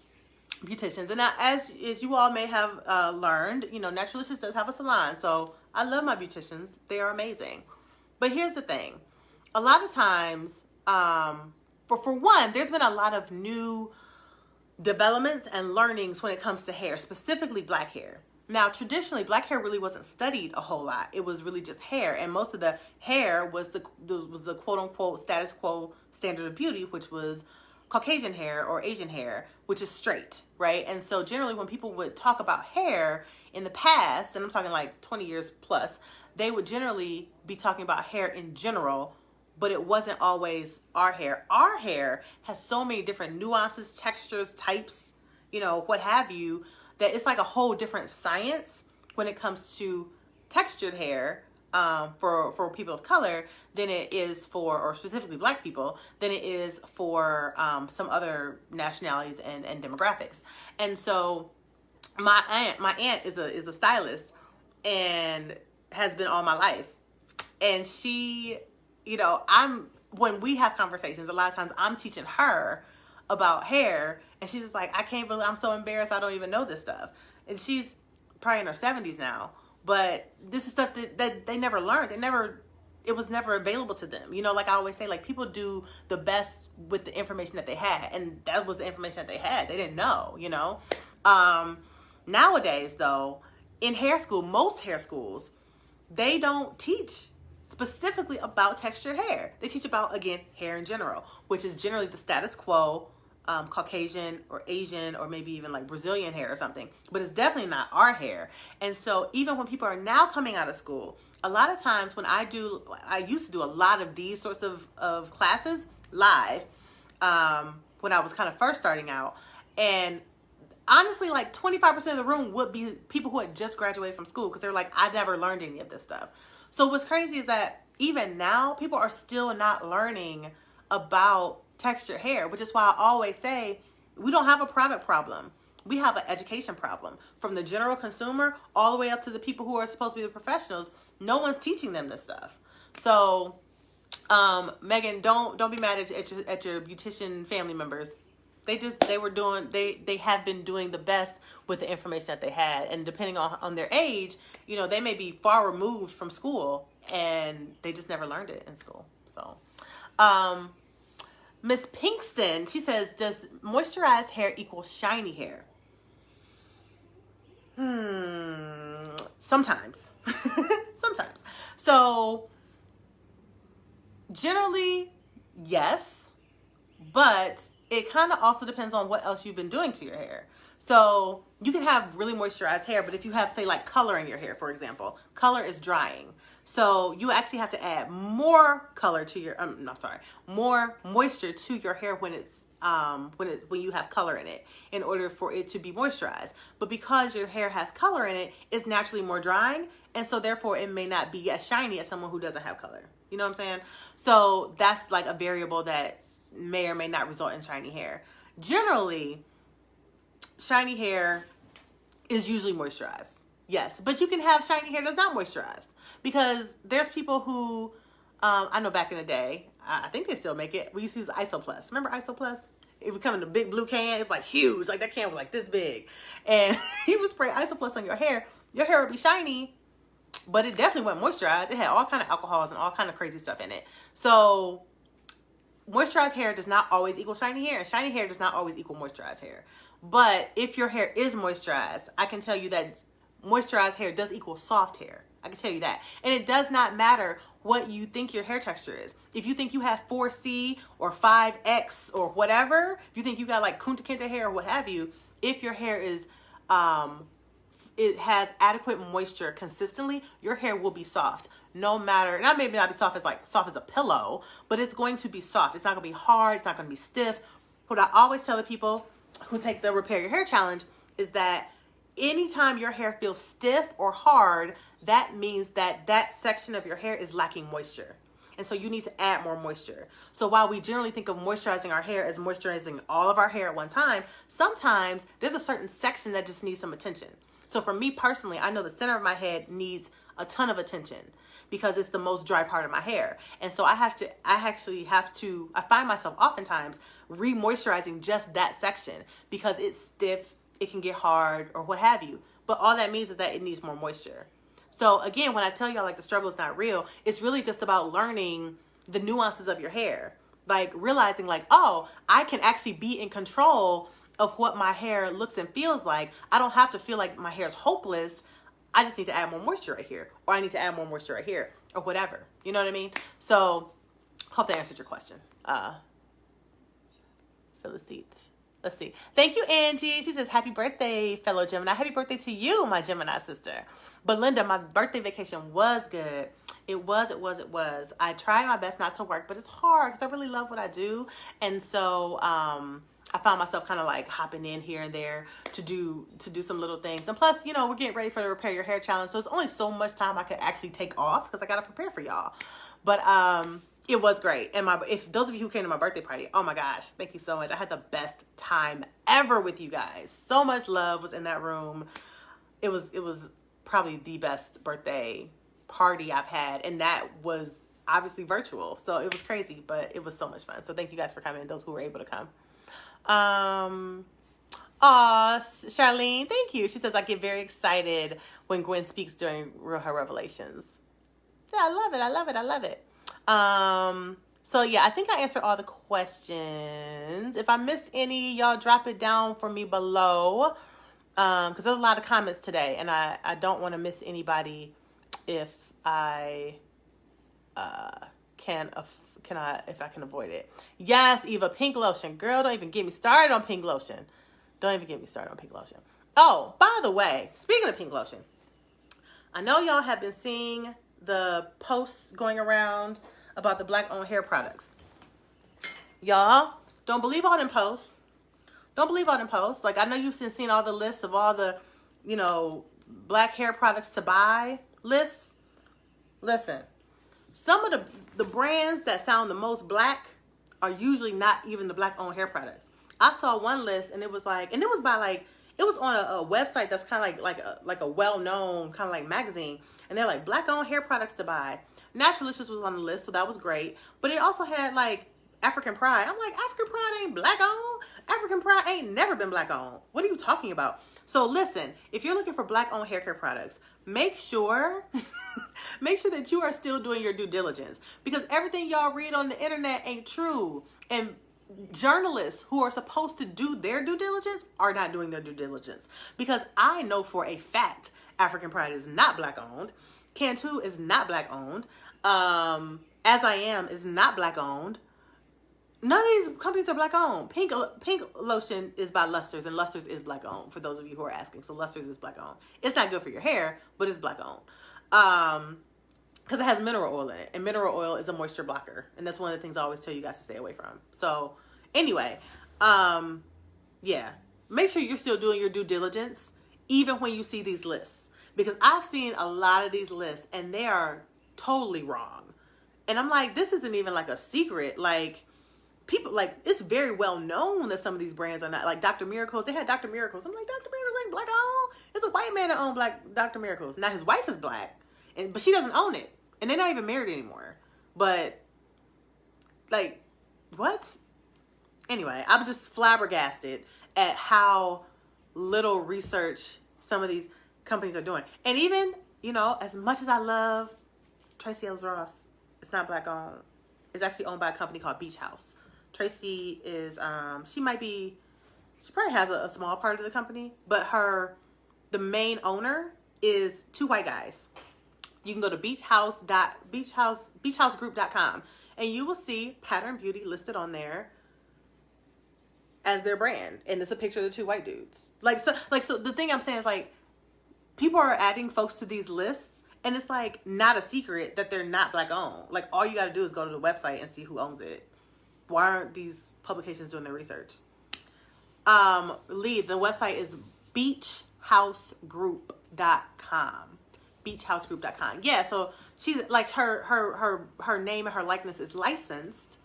beauticians. And as you all may have learned, you know, Naturalicious does have a salon. So I love my beauticians. They are amazing. But here's the thing. A lot of times, for one, there's been a lot of new developments and learnings when it comes to hair, specifically black hair. Now, traditionally, black hair really wasn't studied a whole lot. It was really just hair, and most of the hair was the quote-unquote status quo standard of beauty, which was Caucasian hair or Asian hair, which is straight, right? And so generally when people would talk about hair in the past, and I'm talking like 20 years plus, they would generally be talking about hair in general, but it wasn't always our hair. Our hair has so many different nuances, textures, types, what have you, that it's like a whole different science when it comes to textured hair for people of color than it is for, or specifically black people, than it is for some other nationalities and demographics. And so my aunt is a stylist and has been all my life. And she, when we have conversations, a lot of times I'm teaching her about hair, and she's just like, I can't believe, I'm so embarrassed, I don't even know this stuff. And she's probably in her 70s now, but this is stuff that they never learned. It was never available to them. Like I always say, like, people do the best with the information that they had, and that was the information that they had. They didn't know, Nowadays, though, in hair school, most hair schools, they don't teach specifically about textured hair. They teach about, again, hair in general, which is generally the status quo, Caucasian or Asian or maybe even like Brazilian hair or something, but it's definitely not our hair. And so even when people are now coming out of school, a lot of times when I used to do a lot of these sorts of classes live when I was kind of first starting out, and honestly, like 25% of the room would be people who had just graduated from school, because they're like, I never learned any of this stuff. So what's crazy is that even now, people are still not learning about textured hair, which is why I always say we don't have a product problem. We have an education problem. From the general consumer all the way up to the people who are supposed to be the professionals, no one's teaching them this stuff. So, Megan, don't be mad at your beautician family members. They have been doing the best with the information that they had, and depending on their age, they may be far removed from school and they just never learned it in school. So, Miss Pinkston, she says, does moisturized hair equal shiny hair? Sometimes. Sometimes. So, generally, yes, but it kind of also depends on what else you've been doing to your hair. So you can have really moisturized hair, but if you have, say, like color in your hair, for example, color is drying. So you actually have to add more color to your, more moisture to your hair when you have color in it, in order for it to be moisturized. But because your hair has color in it, it's naturally more drying, and so therefore it may not be as shiny as someone who doesn't have color. You know what I'm saying? So that's like a variable that may or may not result in shiny hair. Generally, shiny hair is usually moisturized. Yes, but you can have shiny hair that's not moisturized, because there's people who, I know back in the day, I think they still make it. We used to use Isoplus. Remember Isoplus? It would come in a big blue can. It was like huge. Like that can was like this big. And he would spray Isoplus on your hair. Your hair would be shiny, but it definitely wasn't moisturized. It had all kind of alcohols and all kind of crazy stuff in it. So moisturized hair does not always equal shiny hair, and shiny hair does not always equal moisturized hair. But if your hair is moisturized, I can tell you that moisturized hair does equal soft hair. I can tell you that. And it does not matter what you think your hair texture is. If you think you have 4C or 5X or whatever, if you think you got like Kunta Kinte hair or what have you, if your hair is, it has adequate moisture consistently, your hair will be soft. No matter, not maybe not be soft as a pillow, but it's going to be soft. It's not going to be hard. It's not going to be stiff. What I always tell the people who take the Repair Your Hair Challenge is that anytime your hair feels stiff or hard, that means that that section of your hair is lacking moisture. And so you need to add more moisture. So while we generally think of moisturizing our hair as moisturizing all of our hair at one time, sometimes there's a certain section that just needs some attention. So for me personally, I know the center of my head needs a ton of attention because it's the most dry part of my hair. And so I find myself oftentimes re-moisturizing just that section because it's stiff, it can get hard or what have you. But all that means is that it needs more moisture. So again, when I tell y'all like the struggle is not real, it's really just about learning the nuances of your hair. Like realizing like, oh, I can actually be in control of what my hair looks and feels like. I don't have to feel like my hair is hopeless. I just need to add more moisture right here, or I need to add more moisture right here, or whatever. You know what I mean? So, hope that answered your question. Fill the seats. Let's see. Thank you, Angie. She says, happy birthday, fellow Gemini. Happy birthday to you, my Gemini sister. Belinda, my birthday vacation was good. It was. I try my best not to work, but it's hard because I really love what I do. And so I found myself kind of like hopping in here and there to do some little things. And plus, you know, we're getting ready for the Repair Your Hair Challenge. So it's only so much time I could actually take off because I got to prepare for y'all. But it was great. And if those of you who came to my birthday party, oh my gosh, thank you so much. I had the best time ever with you guys. So much love was in that room. It was probably the best birthday party I've had, and that was obviously virtual, so it was crazy, but it was so much fun. So thank you guys for coming, those who were able to come. Charlene, thank you. She says, I get very excited when Gwen speaks during her revelations. Yeah, I love it. So yeah, I think I answered all the questions. If I missed any, y'all drop it down for me below, because there's a lot of comments today, and I don't want to miss anybody if I can avoid it. Yes, Eva, pink lotion. Girl, don't even get me started on pink lotion. Oh, by the way, speaking of pink lotion, I know y'all have been seeing the posts going around about the Black-owned hair products. Y'all, don't believe all them posts. Like, I know you've seen all the lists of all the, you know, black hair products to buy lists. Listen, some of the brands that sound the most black are usually not even the Black-owned hair products. I saw one list, and it was on a website that's kind of like a well-known kind of like magazine, and they're like Black-owned hair products to buy. Naturalicious was on the list, so that was great. But it also had like African Pride. I'm like, African Pride ain't black-owned. African Pride ain't never been black-owned. What are you talking about? So listen, if you're looking for Black-owned hair care products, make sure that you are still doing your due diligence, because everything y'all read on the internet ain't true. And journalists who are supposed to do their due diligence are not doing their due diligence, because I know for a fact African Pride is not black-owned. Cantu is not black-owned. As I Am is not black-owned. None of these companies are black-owned. Pink lotion is by Luster's, and Luster's is black-owned, for those of you who are asking. So Luster's is black-owned. It's not good for your hair, but it's black-owned. Because it has mineral oil in it, and mineral oil is a moisture blocker, and that's one of the things I always tell you guys to stay away from. So anyway, yeah, make sure you're still doing your due diligence, even when you see these lists, because I've seen a lot of these lists, and they are totally wrong. And I'm like, this isn't even like a secret. Like, people, like, it's very well known that some of these brands are not, like Dr. Miracles. They had Dr. Miracles. I'm like, Dr. Miracles ain't black-owned. It's a white man that owns Dr. Miracles. Now his wife is black, but she doesn't own it, and they're not even married anymore. But like, what? Anyway, I'm just flabbergasted at how little research some of these companies are doing. And even, you know, as much as I love Tracy Ellis Ross, it's not black-owned. It's actually owned by a company called Beach House. Tracy is, she probably has a small part of the company, but the main owner is two white guys. You can go to beachhousegroup.com, and you will see Pattern Beauty listed on there as their brand, and it's a picture of the two white dudes. So the thing I'm saying is, like, people are adding folks to these lists, and it's like not a secret that they're not black-owned. Like, all you got to do is go to the website and see who owns it. Why aren't these publications doing their research? The website is beachhousegroup.com. Beachhousegroup.com. Yeah, so she's like, her name and her likeness is licensed.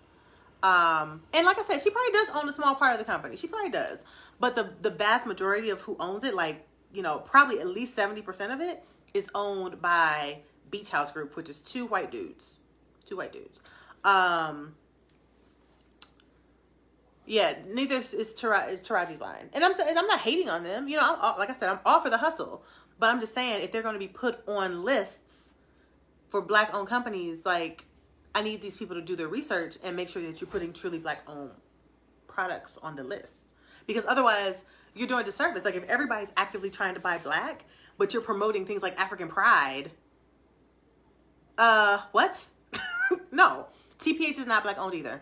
And like I said, she probably does own a small part of the company. She probably does. But the vast majority of who owns it, like, you know, probably at least 70% of it is owned by Beach House Group, which is two white dudes. Yeah, neither is Taraji's line. And I'm not hating on them. You know, like I said, I'm all for the hustle. But I'm just saying, if they're going to be put on lists for black-owned companies, like, I need these people to do their research and make sure that you're putting truly black-owned products on the list. because otherwise you're doing a disservice. Like, if everybody's actively trying to buy black, but you're promoting things like African pride, what? No, TPH is not black owned either.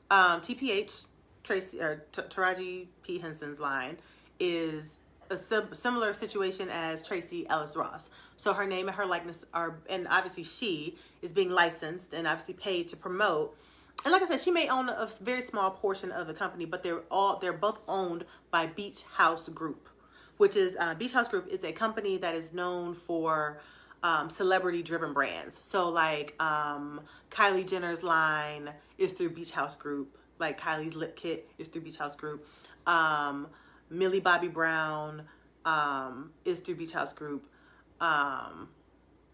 TPH, Taraji P. Henson's line, is a similar situation as Tracy Ellis Ross. So her name and her likeness are, and obviously she is being licensed and obviously paid to promote. And like I said, she may own a very small portion of the company, but they're both owned by Beach House Group, which is Beach House Group is a company that is known for celebrity driven brands. So like Kylie Jenner's line is through Beach House Group. Like Kylie's lip kit is through Beach House Group. Millie Bobby Brown is through Beach House Group.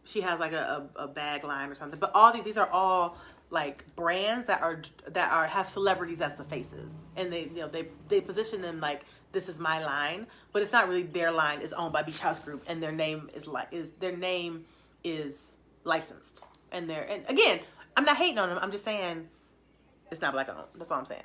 She has like a bag line or something. But all these are all like brands that have celebrities as the faces, and they position them like, this is my line, but it's not really their line. It's owned by Beach House Group, and their name is licensed. And again, I'm not hating on them. I'm just saying it's not black owned. That's all I'm saying.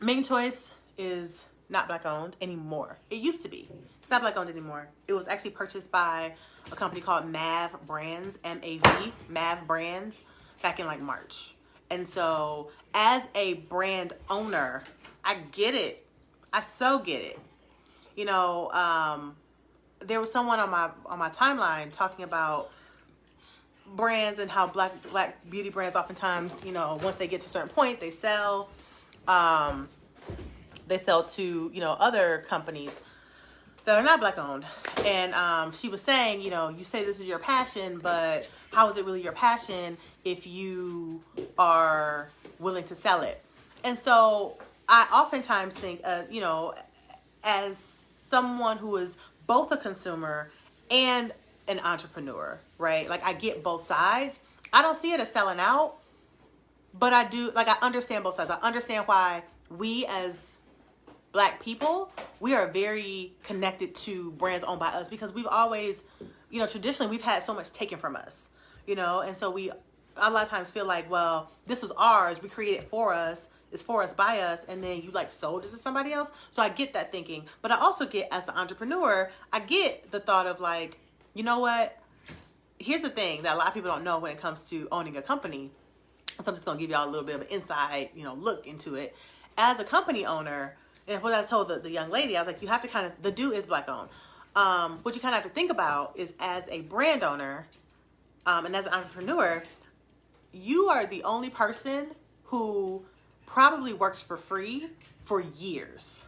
Ming Choice is not black owned anymore. It used to be. It's not black owned anymore. It was actually purchased by a company called Mav Brands, M-A-V, Mav Brands, back in like March. And so as a brand owner, I get it. I so get it. You know, there was someone on my timeline talking about brands and how black beauty brands oftentimes, you know, once they get to a certain point, they sell to, you know, other companies that are not black owned. And she was saying, you know, you say this is your passion, but how is it really your passion if you are willing to sell it? And so I oftentimes think, you know, as someone who is both a consumer and an entrepreneur, right? Like, I get both sides. I don't see it as selling out, but I do, like, I understand both sides. I understand why we as Black people, we are very connected to brands owned by us, because we've always, you know, traditionally we've had so much taken from us, you know, and so we a lot of times feel like, well, this was ours, we created it for us, it's for us, by us, and then you like sold it to somebody else. So I get that thinking, but I also get, as an entrepreneur, I get the thought of like, you know what, here's the thing that a lot of people don't know when it comes to owning a company. So I'm just gonna give y'all a little bit of an inside, you know, look into it. As a company owner, and what I told the young lady, I was like, you have to kind of, the do is Black owned. What you kind of have to think about is, as a brand owner and as an entrepreneur, you are the only person who probably works for free for years,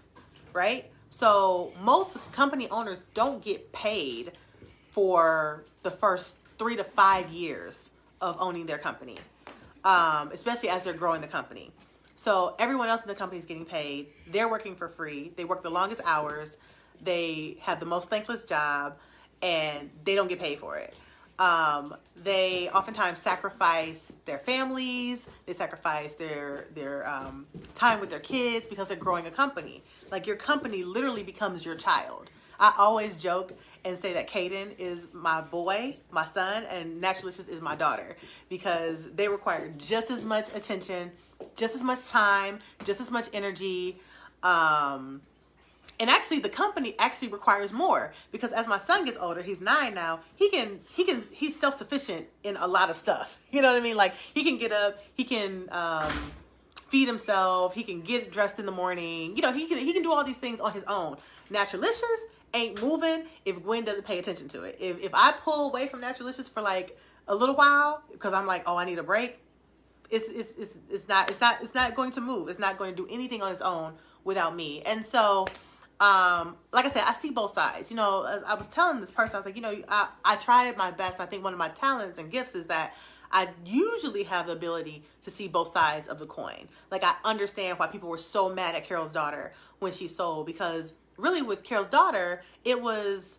right? So most company owners don't get paid for the first 3 to 5 years of owning their company, especially as they're growing the company. So everyone else in the company is getting paid. They're working for free. They work the longest hours. They have the most thankless job, and they don't get paid for it. They oftentimes sacrifice their families. They sacrifice their time with their kids because they're growing a company. Like, your company literally becomes your child. I always joke and say that Caden is my boy, my son, and Naturalicious is my daughter, because they require just as much attention, just as much time, just as much energy. And actually the company actually requires more, because as my son gets older, he's 9 now, he's self-sufficient in a lot of stuff. You know what I mean? Like, he can get up, he can feed himself, he can get dressed in the morning. You know, he can do all these things on his own. Naturalicious ain't moving if Gwen doesn't pay attention to it. If I pull away from Naturalicious for like a little while because I'm like, oh, I need a break, it's not going to move. It's not going to do anything on its own without me. And so, like I said, I see both sides. You know, as I was telling this person, I was like, you know, I tried my best. I think one of my talents and gifts is that I usually have the ability to see both sides of the coin. Like, I understand why people were so mad at Carol's daughter when she sold, because really with Carol's daughter, it was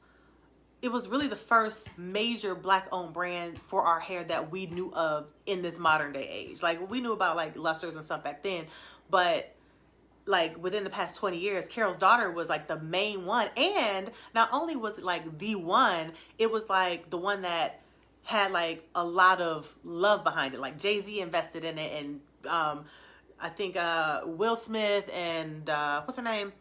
really the first major Black owned brand for our hair that we knew of in this modern day age. Like, we knew about like Lusters and stuff back then, but like within the past 20 years, Carol's daughter was like the main one. And not only was it like the one, it was like the one that had like a lot of love behind it. Like, Jay-Z invested in it, and I think Will Smith and what's her name?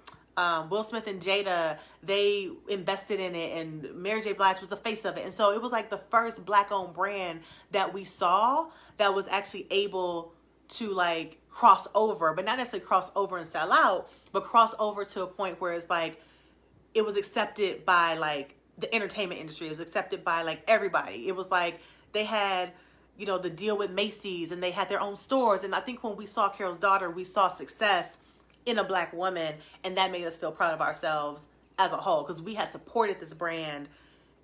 Will Smith and Jada, they invested in it, and Mary J. Blige was the face of it. And so it was like the first Black-owned brand that we saw that was actually able to like cross over, but not necessarily cross over and sell out, but cross over to a point where it's like it was accepted by like the entertainment industry. It was accepted by like everybody. It was like they had, you know, the deal with Macy's, and they had their own stores. And I think when we saw Carol's Daughter, we saw success in a Black woman, and that made us feel proud of ourselves as a whole, because we had supported this brand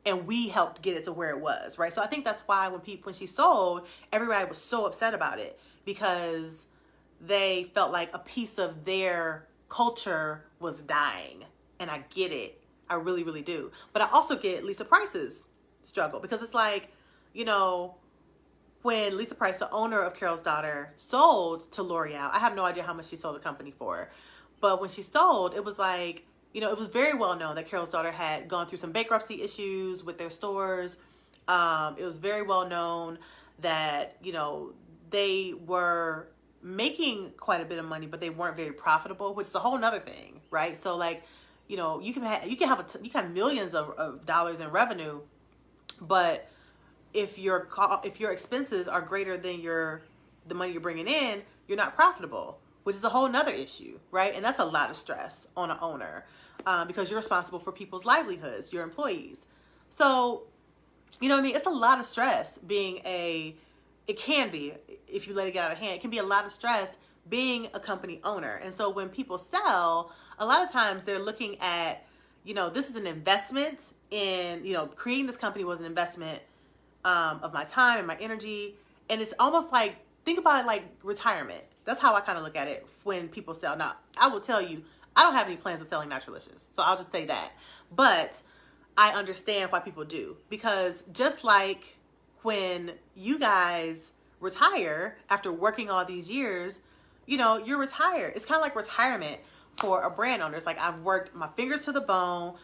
and we helped get it to where it was, right? So I think that's why when she sold, everybody was so upset about it, because they felt like a piece of their culture was dying. And I get it. I really, really do. But I also get Lisa Price's struggle, because it's like, you know, when Lisa Price, the owner of Carol's Daughter, sold to L'Oreal, I have no idea how much she sold the company for. But when she sold, it was like, you know, it was very well known that Carol's Daughter had gone through some bankruptcy issues with their stores. It was very well known that, you know, they were making quite a bit of money, but they weren't very profitable, which is a whole nother thing, right? So like, you know, you can have millions of dollars in revenue, but if your expenses are greater than the money you're bringing in, you're not profitable, which is a whole nother issue, right? And that's a lot of stress on an owner, because you're responsible for people's livelihoods, your employees. So, you know what I mean? It's a lot of stress it can be, if you let it get out of hand, it can be a lot of stress being a company owner. And so when people sell, a lot of times they're looking at, you know, this is an investment in, you know, creating this company was an investment of my time and my energy. And it's almost like, think about it like retirement. That's how I kind of look at it when people sell. Now, I will tell you, I don't have any plans of selling Naturalicious, so I'll just say that. But I understand why people do, because just like when you guys retire after working all these years, you know, you're retired. It's kind of like retirement for a brand owner. It's like, I've worked my fingers to the bone.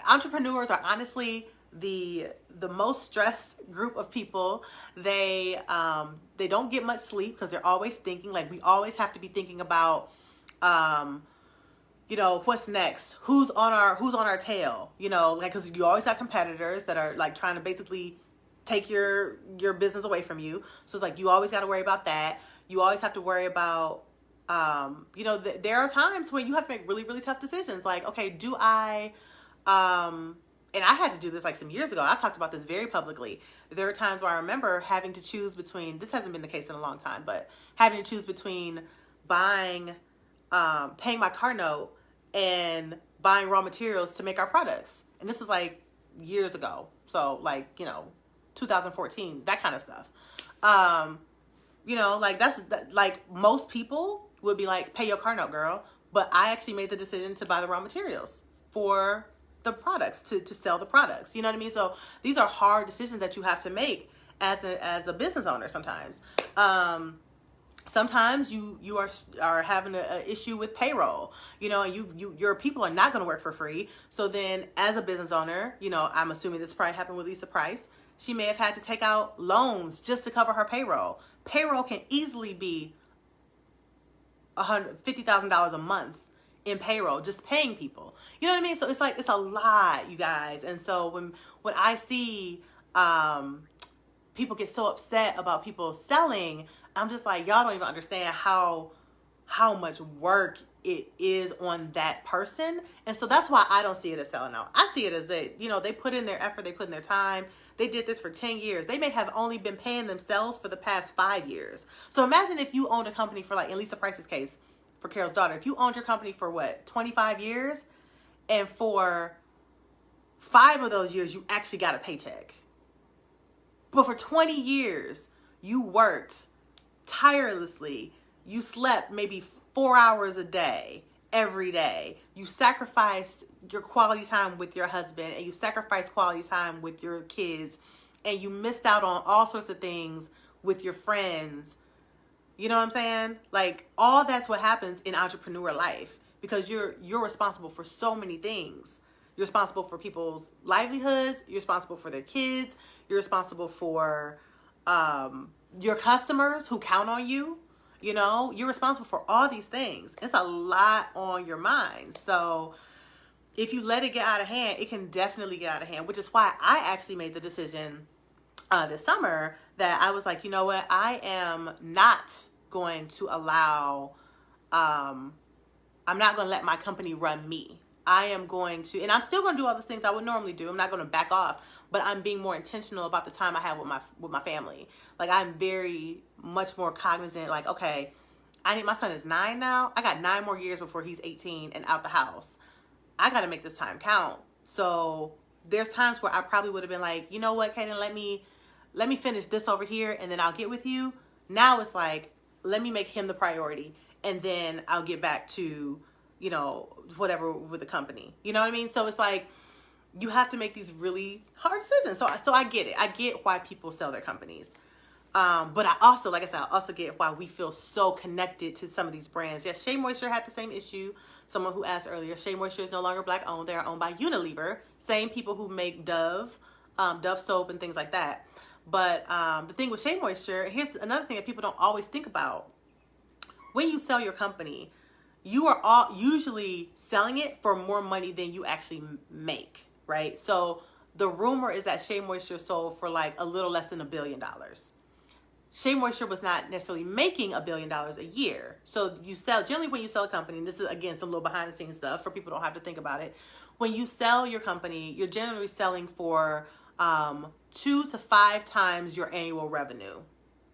Entrepreneurs are honestly the most stressed group of people. They don't get much sleep because they're always thinking. Like, we always have to be thinking about, you know, what's next? Who's on our tail? You know, like, because you always have competitors that are like trying to basically take your business away from you. So it's like, you always got to worry about that. You always have to worry about, you know, there are times when you have to make really, really tough decisions. Like, okay, do I, and I had to do this like some years ago. I've talked about this very publicly. There are times where I remember having to choose between, this hasn't been the case in a long time, but having to choose between paying my car note and buying raw materials to make our products. And this is like years ago. So like, you know, 2014, that kind of stuff. You know, like like most people would be like, pay your car note, girl. But I actually made the decision to buy the raw materials for the products, to sell the products. You know what I mean? So these are hard decisions that you have to make as a business owner sometimes. Sometimes you are having an issue with payroll, you know, and your people are not going to work for free. So then as a business owner, you know, I'm assuming this probably happened with Lisa Price. She may have had to take out loans just to cover her payroll. Payroll can easily be $150,000 a month in payroll, just paying people. You know what I mean? So it's like, it's a lot, you guys. And so when I see people get so upset about people selling, I'm just like, y'all don't even understand how much work it is on that person. And so that's why I don't see it as selling out. I see it as they put in their effort, they put in their time. They did this for 10 years. They may have only been paying themselves for the past 5 years. So imagine if you owned a company for, like in Lisa Price's case, for Carol's Daughter, if you owned your company for 25 years, and for 5 of those years, you actually got a paycheck. But for 20 years, you worked tirelessly. You slept maybe 4 hours a day, every day. You sacrificed your quality time with your husband, and you sacrificed quality time with your kids, and you missed out on all sorts of things with your friends. You know what I'm saying? Like, all that's what happens in entrepreneur life, because you're responsible for so many things. You're responsible for people's livelihoods. You're responsible for their kids. You're responsible for your customers who count on you. You know, you're responsible for all these things. It's a lot on your mind. So if you let it get out of hand, it can definitely get out of hand, which is why I actually made the decision this summer that I was like, you know what, I am not going to allow, I'm not going to let my company run me. I am going to, and I'm still going to do all the things I would normally do. I'm not going to back off, but I'm being more intentional about the time I have with my family. Like, I'm very much more cognizant, like, okay, my son is 9 now. I got 9 more years before he's 18 and out the house. I got to make this time count. So there's times where I probably would have been like, you know what, Kaden, let me finish this over here and then I'll get with you. Now it's like, let me make him the priority and then I'll get back to, you know, whatever with the company. You know what I mean? So it's like, you have to make these really hard decisions. So I get it. I get why people sell their companies. But I also, like I said, I also get why we feel so connected to some of these brands. Yes, Shea Moisture had the same issue. Someone who asked earlier, Shea Moisture is no longer Black owned. They are owned by Unilever. Same people who make Dove soap and things like that. But the thing with Shea Moisture, here's another thing that people don't always think about. When you sell your company, you are all usually selling it for more money than you actually make, right? So the rumor is that Shea Moisture sold for like a little less than $1 billion. Shea Moisture was not necessarily making $1 billion a year. So you sell, generally when you sell a company, and this is again some little behind the scenes stuff for people who don't have to think about it. When you sell your company, you're generally selling for 2 to 5 times your annual revenue,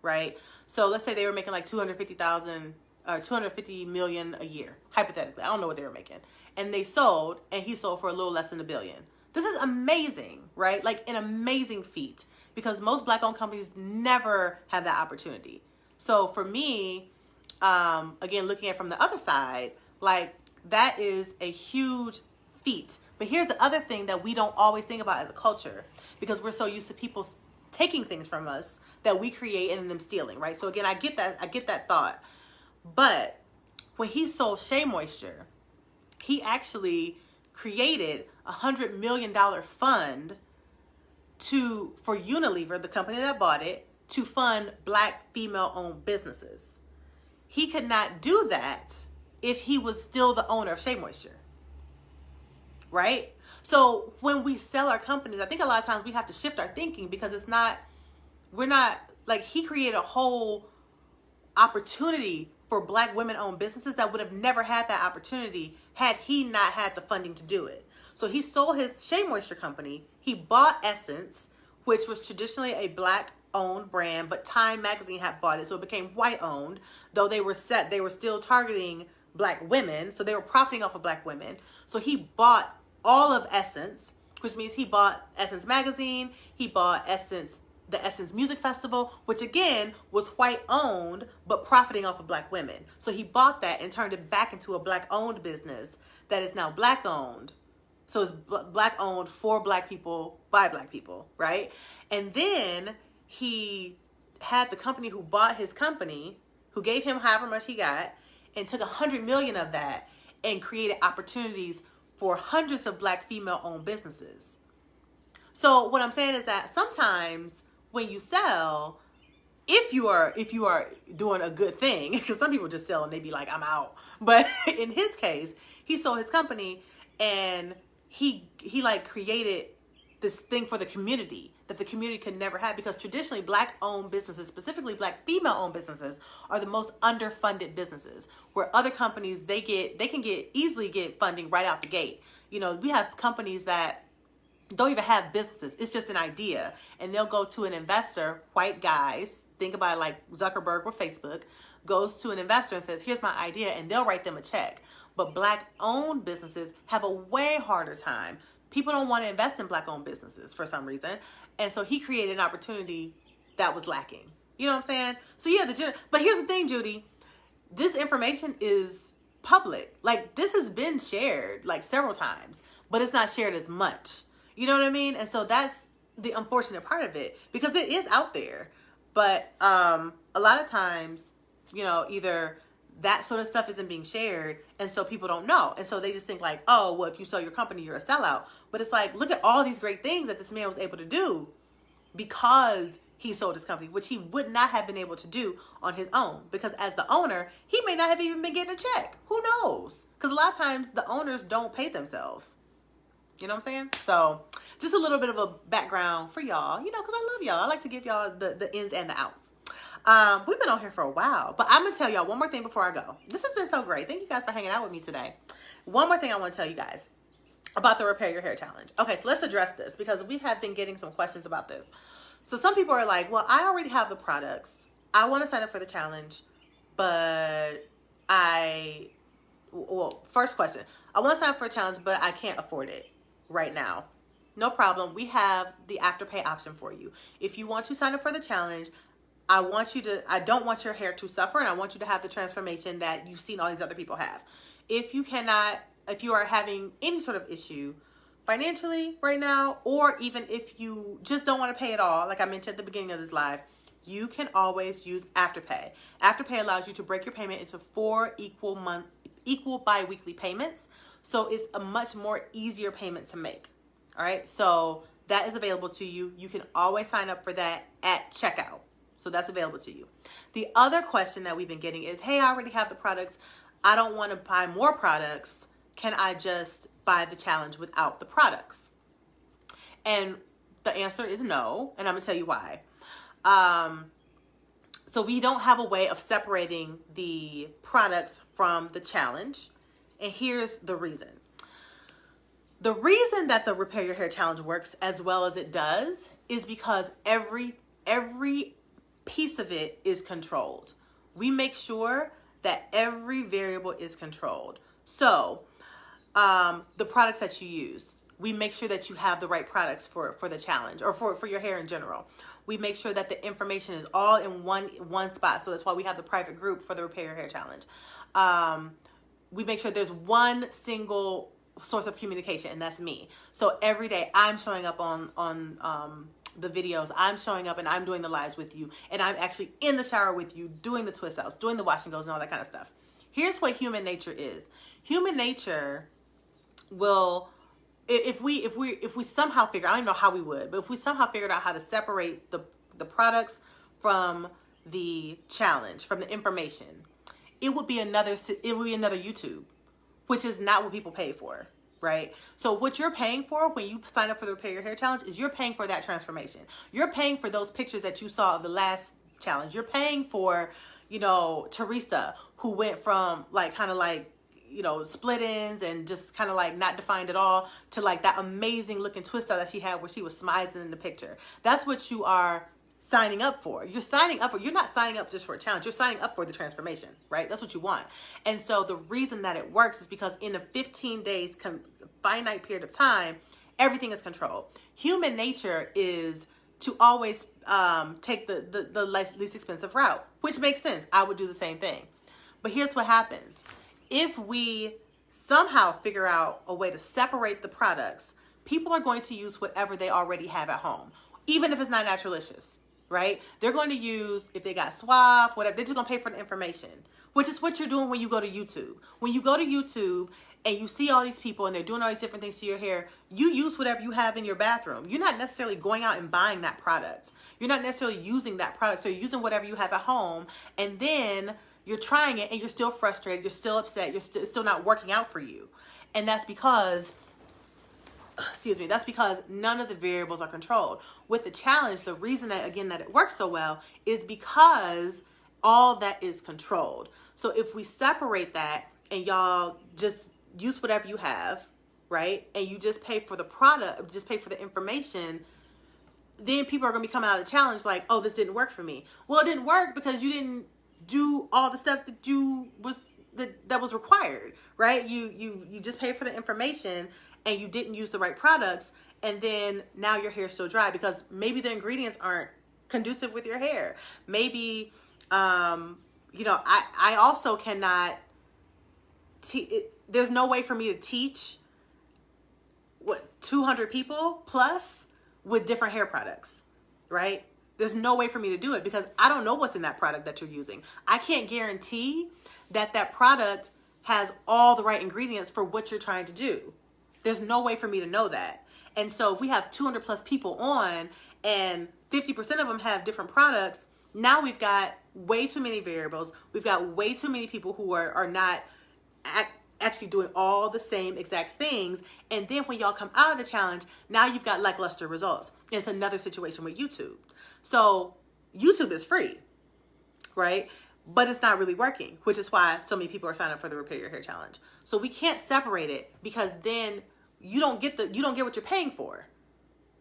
right? So let's say they were making like 250,000 or 250 million a year, hypothetically. I don't know what they were making. And he sold for a little less than $1 billion. This is amazing, right? Like an amazing feat, because most Black owned companies never have that opportunity. So for me, again, looking at it from the other side, like that is a huge feat. But here's the other thing that we don't always think about as a culture, because we're so used to people taking things from us that we create and them stealing, right? So again, I get that thought. But when he sold Shea Moisture, he actually created $100 million fund for Unilever, the company that bought it, to fund Black female-owned businesses. He could not do that if he was still the owner of Shea Moisture, right? So when we sell our companies, I think a lot of times we have to shift our thinking, because we're not, like, he created a whole opportunity for Black women-owned businesses that would have never had that opportunity had he not had the funding to do it. So he sold his Shea Moisture company. He bought Essence, which was traditionally a Black-owned brand, but Time Magazine had bought it, so it became white-owned. Though they were still targeting Black women, so they were profiting off of Black women. So he bought all of Essence, which means he bought Essence Magazine. He bought the Essence Music Festival, which again was white-owned, but profiting off of Black women. So he bought that and turned it back into a Black-owned business that is now Black-owned. So it's Black-owned for Black people, by Black people, right? And then he had the company who bought his company, who gave him however much he got, and took $100 million of that and created opportunities for hundreds of Black female-owned businesses. So what I'm saying is that sometimes when you sell, if you are doing a good thing, because some people just sell and they be like, I'm out. But in his case, he sold his company and he like created this thing for the community that the community could never have, because traditionally Black owned businesses, specifically Black female owned businesses, are the most underfunded businesses, where other companies, they can easily get funding right out the gate. You know, we have companies that don't even have businesses. It's just an idea. And they'll go to an investor, white guys, think about it like Zuckerberg with Facebook, goes to an investor and says, here's my idea, and they'll write them a check. But Black owned businesses have a way harder time. People don't want to invest in Black owned businesses for some reason. And so he created an opportunity that was lacking. You know what I'm saying? So yeah, but here's the thing, Judy, this information is public. Like, this has been shared like several times, but it's not shared as much. You know what I mean? And so that's the unfortunate part of it, because it is out there. But a lot of times, you know, either that sort of stuff isn't being shared, and so people don't know. And so they just think like, oh, well, if you sell your company, you're a sellout. But it's like, look at all these great things that this man was able to do because he sold his company, which he would not have been able to do on his own, because as the owner, he may not have even been getting a check. Who knows? Because a lot of times the owners don't pay themselves. You know what I'm saying? So just a little bit of a background for y'all, you know, because I love y'all. I like to give y'all the ins and the outs. We've been on here for a while, but I'm going to tell y'all one more thing before I go. This has been so great. Thank you guys for hanging out with me today. One more thing I want to tell you guys about the Repair Your Hair Challenge. Okay, so let's address this because we have been getting some questions about this. So some people are like, well, I already have the products. I want to sign up for the challenge, but first question. I want to sign up for a challenge, but I can't afford it right now. No problem. We have the Afterpay option for you. If you want to sign up for the challenge, I don't want your hair to suffer, and I want you to have the transformation that you've seen all these other people have. If you are having any sort of issue financially right now, or even if you just don't want to pay at all, like I mentioned at the beginning of this live, you can always use Afterpay. Afterpay allows you to break your payment into 4 equal bi-weekly payments. So it's a much more easier payment to make. All right. So that is available to you. You can always sign up for that at checkout. So that's available to you. The other question that we've been getting is, hey, I already have the products. I don't want to buy more products. Can I just buy the challenge without the products? And the answer is no. And I'm going to tell you why. So we don't have a way of separating the products from the challenge. And here's the reason. The reason that the Repair Your Hair Challenge works as well as it does is because every piece of it is controlled. We make sure that every variable is controlled. So the products that you use, we make sure that you have the right products for the challenge, or for your hair in general. We make sure that the information is all in one spot. So that's why we have the private group for the Repair Your Hair Challenge. We make sure there's one single source of communication, and that's me. So every day I'm showing up on the videos. I'm showing up and I'm doing the lives with you, and I'm actually in the shower with you, doing the twist outs, doing the wash and goes, and all that kind of stuff. Here's what human nature is. Human nature will, if we somehow figure, I don't know how we would, but if we somehow figured out how to separate the products from the challenge, from the information, it would be another YouTube, which is not what people pay for, right? So what you're paying for when you sign up for the Repair Your Hair Challenge is you're paying for that transformation. You're paying for those pictures that you saw of the last challenge. You're paying for, you know, Teresa, who went from split ends and just kind of like not defined at all, to like that amazing looking twist out that she had where she was smiling in the picture. That's what you are signing up for. You're not signing up just for a challenge. You're signing up for the transformation, right? That's what you want. And so the reason that it works is because in a 15 days finite period of time, everything is controlled. Human nature is to always take the least expensive route, which makes sense. I would do the same thing. But here's what happens. If we somehow figure out a way to separate the products, people are going to use whatever they already have at home, even if it's not Naturalicious, right? They're going to use, if they got Suave, whatever, they're just going to pay for the information, which is what you're doing when you go to YouTube. When you go to YouTube and you see all these people and they're doing all these different things to your hair, you use whatever you have in your bathroom. You're not necessarily going out and buying that product. You're not necessarily using that product. So you're using whatever you have at home, and then you're trying it and you're still frustrated, you're still upset, it's still not working out for you. And that's because, that's because none of the variables are controlled. With the challenge, the reason that it works so well is because all that is controlled. So if we separate that and y'all just use whatever you have, right? And you just pay for the product, just pay for the information, then people are going to be coming out of the challenge like, oh, this didn't work for me. Well, it didn't work because you didn't do all the stuff that was required, right? You just paid for the information and you didn't use the right products, and then now your hair's still dry because maybe the ingredients aren't conducive with your hair. Maybe I also cannot there's no way for me to teach 200 people plus with different hair products, right? There's no way for me to do it because I don't know what's in that product that you're using. I can't guarantee that product has all the right ingredients for what you're trying to do. There's no way for me to know that. And so if we have 200 plus people on and 50% of them have different products. Now we've got way too many variables. We've got way too many people who are not actually doing all the same exact things. And then when y'all come out of the challenge, now you've got lackluster results. And it's another situation with YouTube. So YouTube is free, right? But it's not really working, which is why so many people are signing up for the Repair Your Hair Challenge. So we can't separate it, because then you don't get what you're paying for.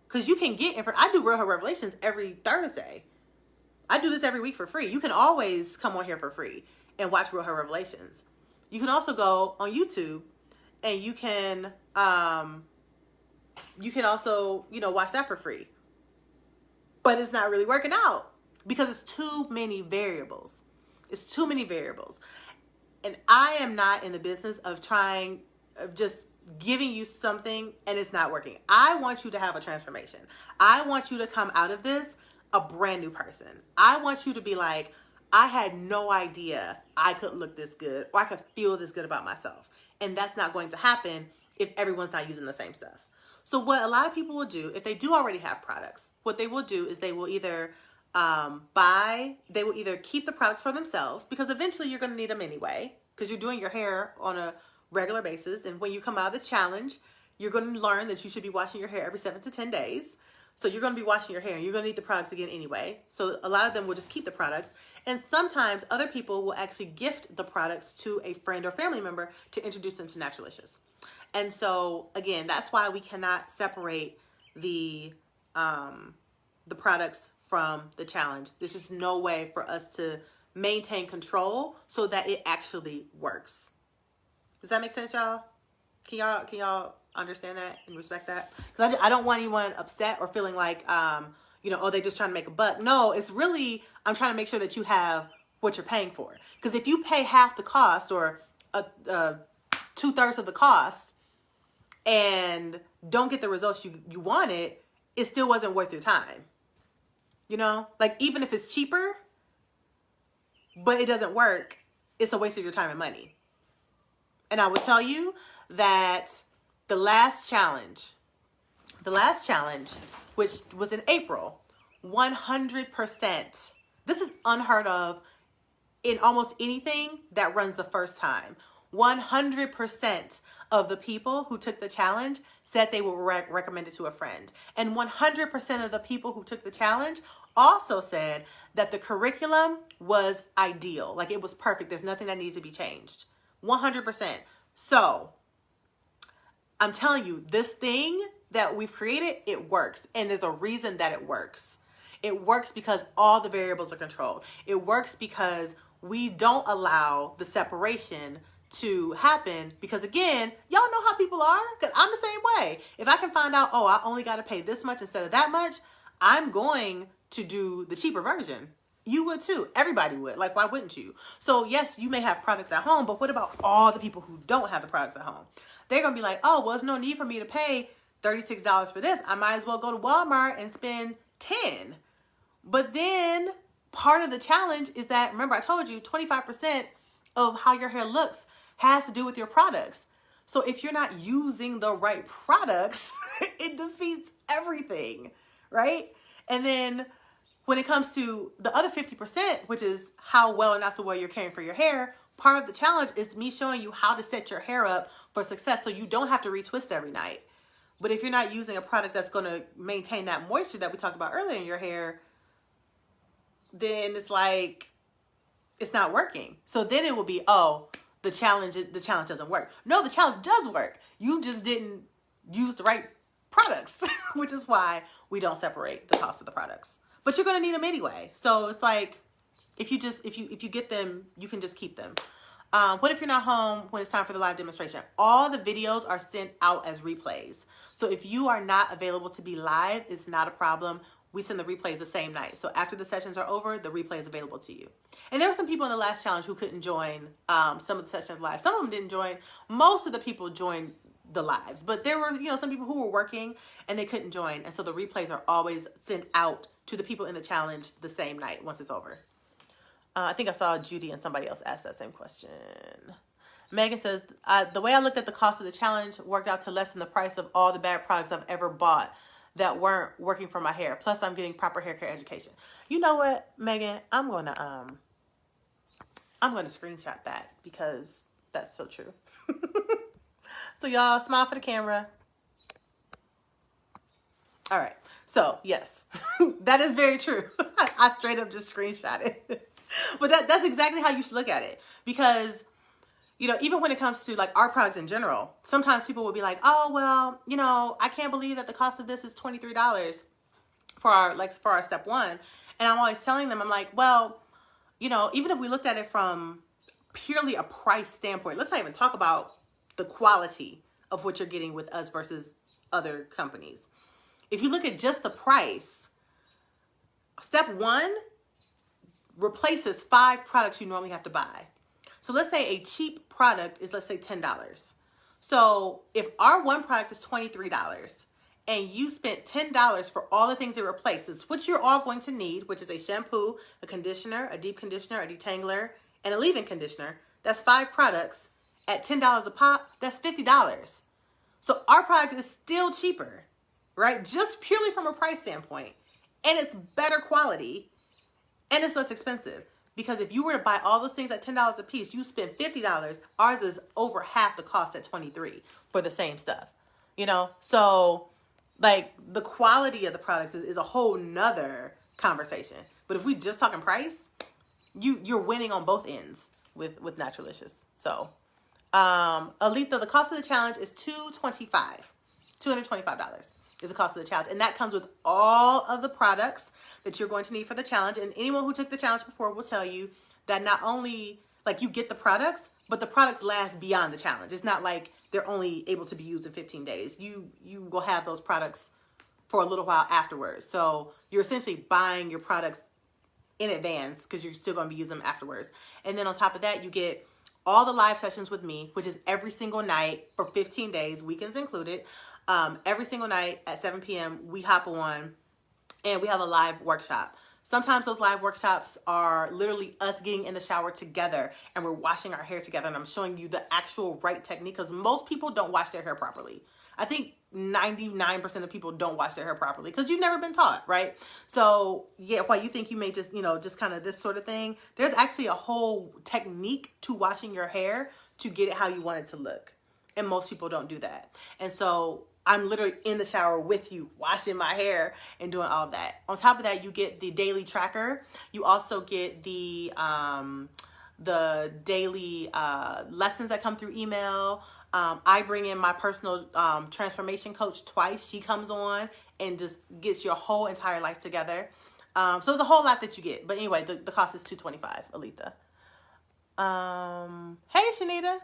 Because you can get, I do Real Hair Revelations every Thursday. I do this every week for free. You can always come on here for free and watch Real Hair Revelations. You can also go on YouTube and you can also, watch that for free. But it's not really working out because it's too many variables. It's too many variables. And I am not in the business of just giving you something and it's not working. I want you to have a transformation. I want you to come out of this a brand new person. I want you to be like, I had no idea I could look this good or I could feel this good about myself. And that's not going to happen if everyone's not using the same stuff. So what a lot of people will do, if they do already have products, what they will do is they will either keep the products for themselves, because eventually you're going to need them anyway, because you're doing your hair on a regular basis. And when you come out of the challenge, you're going to learn that you should be washing your hair every 7 to 10 days. So you're going to be washing your hair and you're going to need the products again anyway. So a lot of them will just keep the products. And sometimes other people will actually gift the products to a friend or family member to introduce them to Naturalicious. And so again, that's why we cannot separate the products from the challenge. There's just no way for us to maintain control so that it actually works. Does that make sense, y'all? Can y'all understand that and respect that? Because I don't want anyone upset or feeling like, oh, they just trying to make a buck. No, it's really, I'm trying to make sure that you have what you're paying for. Because if you pay half the cost or 2/3 of the cost and don't get the results you wanted, it still wasn't worth your time. Like even if it's cheaper, but it doesn't work, it's a waste of your time and money. And I will tell you that the last challenge, which was in April, 100%, this is unheard of in almost anything that runs the first time. 100% of the people who took the challenge said they would recommend it to a friend. And 100% of the people who took the challenge also said that the curriculum was ideal. Like it was perfect. There's nothing that needs to be changed. 100%. So I'm telling you, this thing that we've created, it works. And there's a reason that it works. It works because all the variables are controlled. It works because we don't allow the separation to happen, because again, y'all know how people are, because I'm the same way. If I can find out, oh, I only got to pay this much instead of that much, I'm going to do the cheaper version. You would too. Everybody would. Like, why wouldn't you? So yes, you may have products at home, but what about all the people who don't have the products at home? They're going to be like, oh, well, there's no need for me to pay $36 for this. I might as well go to Walmart and spend $10. But then part of the challenge is that, remember, I told you 25% of how your hair looks has to do with your products. So if you're not using the right products, it defeats everything, right? And then when it comes to the other 50%, which is how well or not so well you're caring for your hair, part of the challenge is me showing you how to set your hair up for success so you don't have to retwist every night. But if you're not using a product that's going to maintain that moisture that we talked about earlier in your hair, then it's like, it's not working. So then it will be, oh, the challenge doesn't work. No, the challenge does work. You just didn't use the right products, which is why we don't separate the cost of the products. But you're going to need them anyway. So it's like, if you get them, you can just keep them. What if you're not home when it's time for the live demonstration? All the videos are sent out as replays. So if you are not available to be live, it's not a problem. We send the replays the same night. So after the sessions are over, the replay is available to you. And there were some people in the last challenge who couldn't join some of the sessions live. Some of them didn't join. Most of the people joined the lives. But there were, some people who were working and they couldn't join. And so the replays are always sent out to the people in the challenge the same night once it's over. I think I saw Judy and somebody else ask that same question. Megan says, the way I looked at the cost of the challenge worked out to less than the price of all the bad products I've ever bought. that weren't working for my hair. Plus I'm getting proper hair care education. You know what, Megan? I'm gonna screenshot that because that's so true. So y'all smile for the camera. All right. So yes, that is very true. I straight up just screenshot it. But that's exactly how you should look at it. Because, you know, even when it comes to like our products in general, sometimes people will be like, oh, well, you know, I can't believe that the cost of this is $23 for our step one. And I'm always telling them, I'm like, well, you know, even if we looked at it from purely a price standpoint, let's not even talk about the quality of what you're getting with us versus other companies. If you look at just the price, step one replaces 5 products you normally have to buy. So let's say a cheap product is, let's say, $10. So if our one product is $23 and you spent $10 for all the things it replaces, which you're all going to need, which is a shampoo, a conditioner, a deep conditioner, a detangler, and a leave-in conditioner, that's 5 products at $10 a pop, that's $50. So our product is still cheaper, right? Just purely from a price standpoint. And it's better quality and it's less expensive. Because if you were to buy all those things at $10 a piece, you spend $50. Ours is over half the cost at $23 for the same stuff, you know? So like the quality of the products is a whole nother conversation. But if we just talking price, you're winning on both ends with Naturalicious. So Aletha, the cost of the challenge is $225 is the cost of the challenge. And that comes with all of the products that you're going to need for the challenge. And anyone who took the challenge before will tell you that not only like you get the products, but the products last beyond the challenge. It's not like they're only able to be used in 15 days. You will have those products for a little while afterwards. So you're essentially buying your products in advance because you're still going to be using them afterwards. And then on top of that, you get all the live sessions with me, which is every single night for 15 days, weekends included. Every single night at 7 p.m. we hop on and we have a live workshop. Sometimes those live workshops are literally us getting in the shower together and we're washing our hair together and I'm showing you the actual right technique because most people don't wash their hair properly. I think 99% of people don't wash their hair properly because you've never been taught, right? So yeah, while you think you may just, you know, just kind of this sort of thing, there's actually a whole technique to washing your hair to get it how you want it to look. And most people don't do that. And so I'm literally in the shower with you, washing my hair and doing all of that. On top of that, you get the daily tracker. You also get the daily lessons that come through email. I bring in my personal transformation coach twice. She comes on and just gets your whole entire life together. So there's a whole lot that you get. But anyway, the cost is $225, Aletha. Hey, Shanita.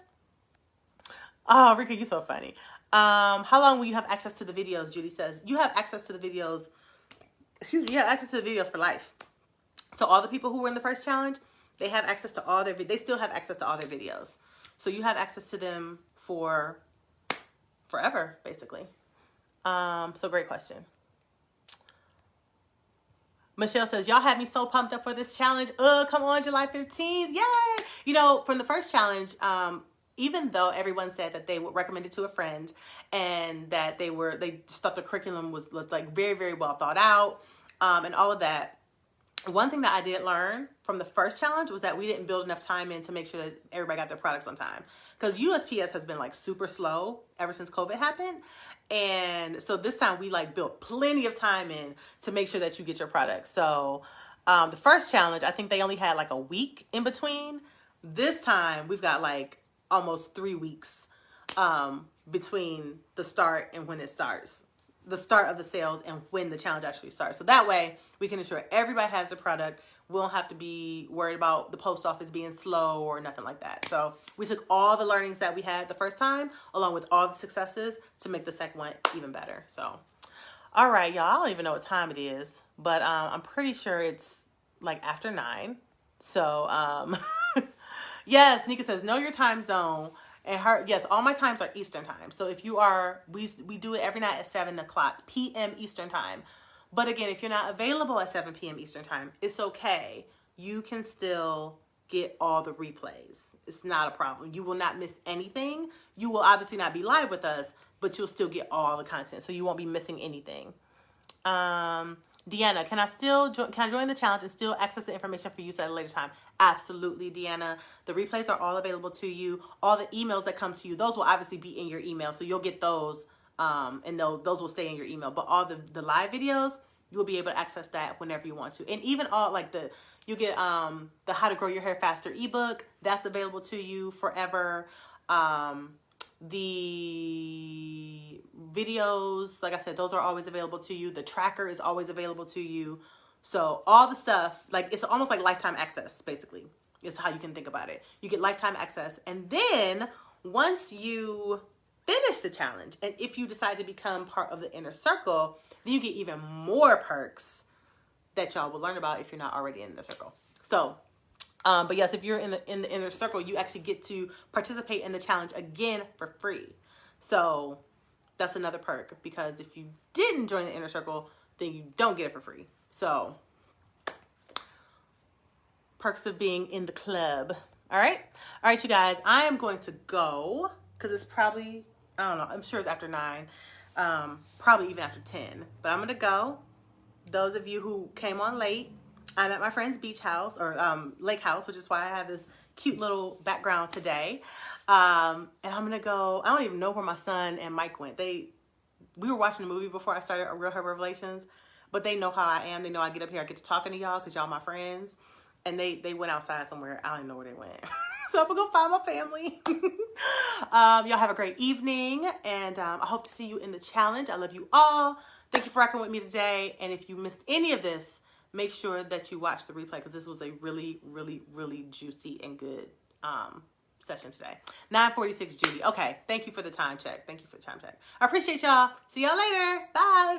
Oh, Rika, you're so funny. How long will you have access to the videos? Judy says, you have access to the videos. Excuse me, you have access to the videos for life. So all the people who were in the first challenge, they have access to all they still have access to all their videos. So you have access to them for forever, basically. So great question. Michelle says, y'all had me so pumped up for this challenge. Come on, July 15th. Yay! You know, from the first challenge, even though everyone said that they would recommend it to a friend and that they just thought the curriculum was like very, very well thought out, and all of that. One thing that I did learn from the first challenge was that we didn't build enough time in to make sure that everybody got their products on time. Because USPS has been like super slow ever since COVID happened. And so this time we like built plenty of time in to make sure that you get your products. So the first challenge, I think they only had like a week in between. This time we've got like almost 3 weeks between the start and when it starts. The start of the sales and when the challenge actually starts. So that way we can ensure everybody has the product. We don't have to be worried about the post office being slow or nothing like that. So we took all the learnings that we had the first time along with all the successes to make the second one even better. So, all right, y'all, I don't even know what time it is, but I'm pretty sure it's like after 9. So, yes, Nika says, know your time zone. And yes, all my times are Eastern time. So if you are, we do it every night at 7 o'clock p.m. Eastern time. But again, if you're not available at 7 p.m. Eastern time, it's okay. You can still get all the replays. It's not a problem. You will not miss anything. You will obviously not be live with us, but you'll still get all the content. So you won't be missing anything. Deanna, can I join the challenge and still access the information for use at a later time? Absolutely, Deanna. The replays are all available to you. All the emails that come to you, those will obviously be in your email, so you'll get those, and those will stay in your email. But all the live videos, you'll be able to access that whenever you want to. And even all like you get the How to Grow Your Hair Faster ebook, that's available to you forever. The videos, like I said, those are always available to you. The tracker is always available to you. So all the stuff, like it's almost like lifetime access, basically, is how you can think about it. You get lifetime access. And then once you finish the challenge, and if you decide to become part of the inner circle, then you get even more perks that y'all will learn about if you're not already in the circle. So but yes, if you're in the inner circle, you actually get to participate in the challenge again for free. So that's another perk, because if you didn't join the inner circle, then you don't get it for free. So perks of being in the club. All right, you guys. I am going to go because it's probably, I don't know, I'm sure it's after 9, probably even after 10. But I'm gonna go. Those of you who came on late, I'm at my friend's beach house, or lake house, which is why I have this cute little background today. And I'm gonna go. I don't even know where my son and Mike went. We were watching a movie before I started Real Hair Revelations, but they know how I am. They know I get up here, I get to talking to y'all because y'all my friends. And they went outside somewhere. I don't even know where they went. So I'm gonna go find my family. Y'all have a great evening, and I hope to see you in the challenge. I love you all. Thank you for rocking with me today. And if you missed any of this, make sure that you watch the replay, because this was a really, really, really juicy and good session today. 9:46, Judy. Okay, thank you for the time check. I appreciate y'all. See y'all later. Bye.